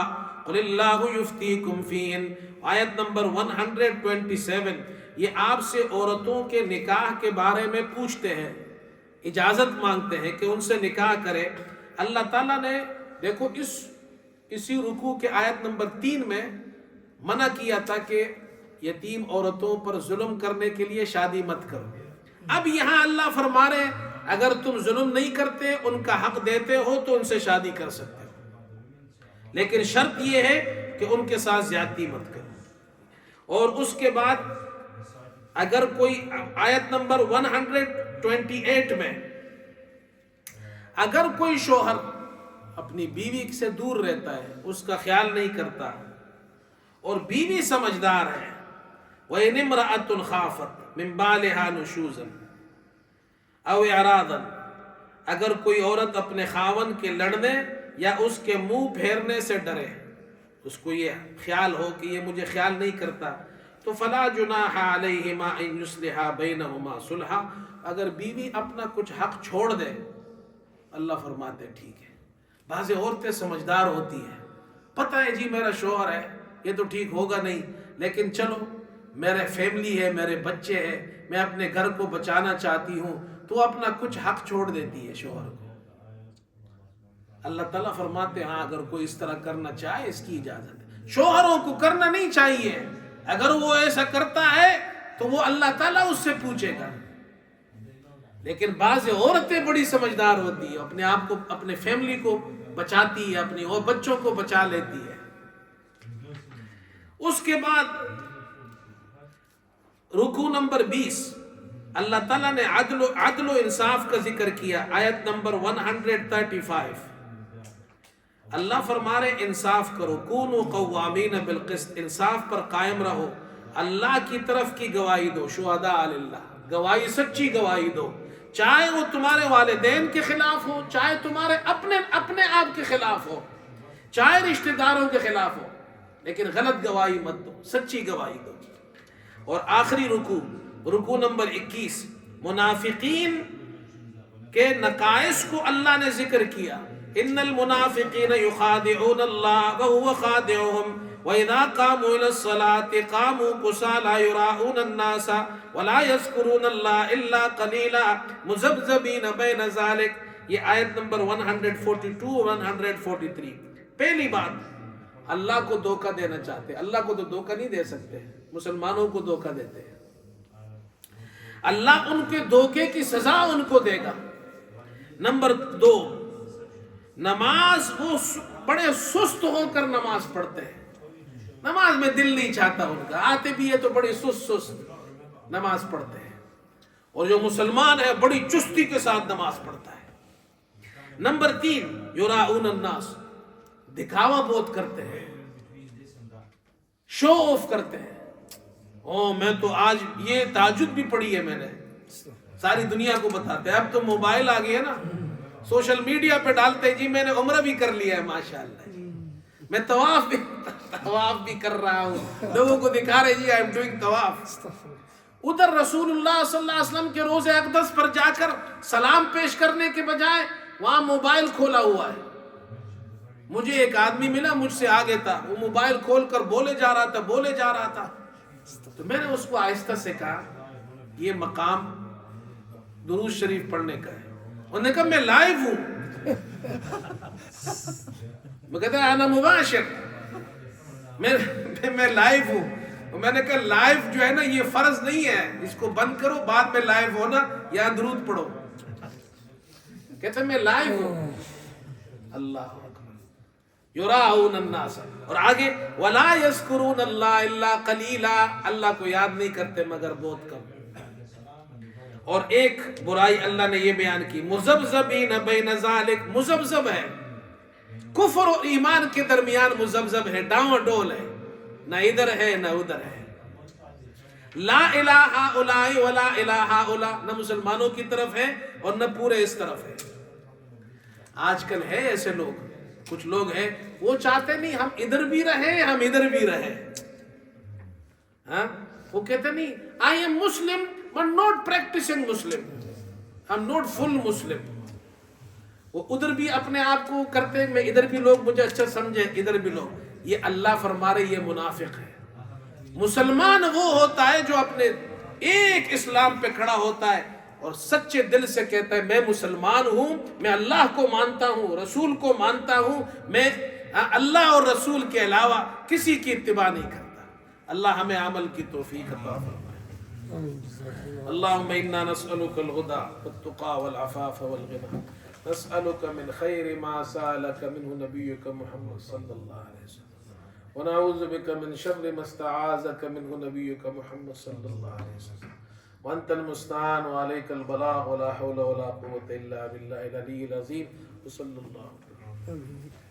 قُلِ اللَّهُ يُفْتِيكُمْ فِيهِنَّ، آیت نمبر 127، یہ آپ سے عورتوں کے نکاح کے بارے میں پوچھتے ہیں، اجازت مانگتے ہیں کہ ان سے نکاح کرے۔ اللہ تعالیٰ نے دیکھو اسی رکوع کے آیت نمبر 3 میں منع کیا تھا کہ یتیم عورتوں پر ظلم کرنے کے لیے شادی مت کرو۔ اب یہاں اللہ فرما رہے ہیں اگر تم ظلم نہیں کرتے، ان کا حق دیتے ہو تو ان سے شادی کر سکتے ہو، لیکن شرط یہ ہے کہ ان کے ساتھ زیادتی مت کرو۔ اور اس کے بعد اگر کوئی آیت نمبر 128 میں اگر کوئی شوہر اپنی بیوی سے دور رہتا ہے، اس کا خیال نہیں کرتا، اور بیوی سمجھدار ہے، وَإِنِ امْرَأَةٌ خَافَتْ مِنْ بَالِهَا نُشُوزًا او اعراضا، اگر کوئی عورت اپنے خاون کے لڑنے یا اس کے منہ پھیرنے سے ڈرے، اس کو یہ خیال ہو کہ یہ مجھے خیال نہیں کرتا، تو فلا جناح علیہما ان یصلحا بینہما صلحا، اگر بیوی اپنا کچھ حق چھوڑ دے، اللہ فرماتے ٹھیک ہے۔ بعض عورتیں سمجھدار ہوتی ہیں، پتہ ہے جی میرا شوہر ہے، یہ تو ٹھیک ہوگا نہیں، لیکن چلو میرے فیملی ہے، میرے بچے ہیں، میں اپنے گھر کو بچانا چاہتی ہوں، تو اپنا کچھ حق چھوڑ دیتی ہے شوہر کو۔ اللہ تعالیٰ فرماتے ہاں اگر کوئی اس طرح کرنا چاہے اس کی اجازت ہے۔ شوہروں کو کرنا نہیں چاہیے، اگر وہ ایسا کرتا ہے تو وہ اللہ تعالیٰ اس سے پوچھے گا۔ لیکن بعض عورتیں بڑی سمجھدار ہوتی ہیں، اپنے آپ کو، اپنے فیملی کو بچاتی ہے، اپنی اور بچوں کو بچا لیتی ہے۔ اس کے بعد رکوع نمبر 20، اللہ تعالیٰ نے عدل و انصاف کا ذکر کیا، آیت نمبر 135۔ اللہ فرما رہے انصاف کرو، کونوا قوامین بالقسط، انصاف پر قائم رہو، اللہ کی طرف کی گواہی دو، شہداء للہ، گواہی سچی گواہی دو، چاہے وہ تمہارے والدین کے خلاف ہو، چاہے تمہارے اپنے آپ کے خلاف ہو، چاہے رشتہ داروں کے خلاف ہو، لیکن غلط گواہی مت دو، سچی گواہی دو۔ اور آخری رکوع نمبر 21، منافقین کے نقائص کو اللہ نے ذکر کیا، ان المنافقین یخادعون اللہ وهو خادعهم واذا قاموا الى الصلاة قاموا كسالى يراؤون الناس ولا يذكرون اللہ الا قلیلا مذبذبین بین ذلک، یہ آیت نمبر 142 143۔ پہلی بات، اللہ کو دھوکہ دینا چاہتے، اللہ کو تو دھوکہ نہیں دے سکتے، مسلمانوں کو دھوکہ دیتے ہیں، اللہ ان کے دھوکے کی سزا ان کو دے گا۔ نمبر 2، نماز وہ بڑے سست ہو کر نماز پڑھتے ہیں، نماز میں دل نہیں چاہتا ان کا، آتے بھی ہے تو بڑی سست نماز پڑھتے ہیں، اور جو مسلمان ہے بڑی چستی کے ساتھ نماز پڑھتا ہے۔ نمبر 3، یراؤون الناس، دکھاوا بہت کرتے ہیں، شو آف کرتے ہیں، میں تو آج یہ تہجد بھی پڑھی ہے میں نے، ساری دنیا کو بتاتے ہیں۔ اب تو موبائل آ گیا نا، سوشل میڈیا پہ ڈالتے جی میں نے عمرہ بھی کر لیا ہے ماشاءاللہ، میں طواف بھی کر رہا ہوں، لوگوں کو دکھا رہے جی آئی ایم ڈوئنگ طواف۔ ادھر رسول اللہ صلی اللہ علیہ وسلم کے روضہ اقدس پر جا کر سلام پیش کرنے کے بجائے وہاں موبائل کھولا ہوا ہے۔ مجھے ایک آدمی ملا مجھ سے آگے تھا، وہ موبائل کھول کر بولے جا رہا تھا، تو میں نے اس کو آہستہ سے کہا یہ مقام درود شریف پڑھنے کا ہے، انہوں نے کہا میں لائیو ہوں، میں کہتا ہے انا مباشر، میں لائیو ہوں. میں نے کہا لائیو جو ہے نا یہ فرض نہیں ہے، اس کو بند کرو، بعد میں لائیو ہونا یا درود پڑھو. کہتے ہیں میں لائیو ہوں. اللہ اکبر. یراؤن الناس، اور آگے ولا یذکرون اللہ الا قلیلا، اللہ کو یاد نہیں کرتے مگر بہت کم. اور ایک برائی اللہ نے یہ بیان کی، مذبذبین بین ذالک، مذبذب ہے، کفر اور ایمان کے درمیان مذبذب ہے، ڈاؤں ڈول ہے، نہ ادھر ہے نہ ادھر ہے. لا الہ ہؤلاء ولا الہ ہؤلاء، نہ مسلمانوں کی طرف ہے اور نہ پورے اس طرف ہے. آج کل ہے ایسے لوگ، کچھ لوگ ہیں وہ چاہتے نہیں ہم ادھر بھی رہیں ہم ادھر بھی رہیں. ہاں وہ کہتے نہیں I am Muslim but not practising Muslim, I'm not full Muslim. وہ ادھر بھی اپنے آپ کو کرتے میں ادھر بھی لوگ مجھے اچھا سمجھے ادھر بھی لوگ. یہ اللہ فرما رہے یہ منافق ہے. مسلمان وہ ہوتا ہے جو اپنے ایک اسلام پہ کھڑا ہوتا ہے اور سچے دل سے کہتا ہے میں مسلمان ہوں، میں اللہ کو مانتا ہوں، رسول کو مانتا ہوں، میں اللہ اور رسول کے علاوہ کسی کی اتباع نہیں کرتا. اللہ ہمیں عمل کی توفیق عطا فرمائے. اللهم إنا نسألك الهدى والتقى والعفاف والغنى، نسألك من خير ما سألك منه نبيك محمد صلى الله عليه وسلم، ونعوذ بك من شر ما استعاذك منه نبيك محمد صلى الله عليه وسلم، وأنت المستعان وعليك البلاغ ولا حول ولا قوة إلا بالله العلي العظيم، وصلى الله عليه وسلم.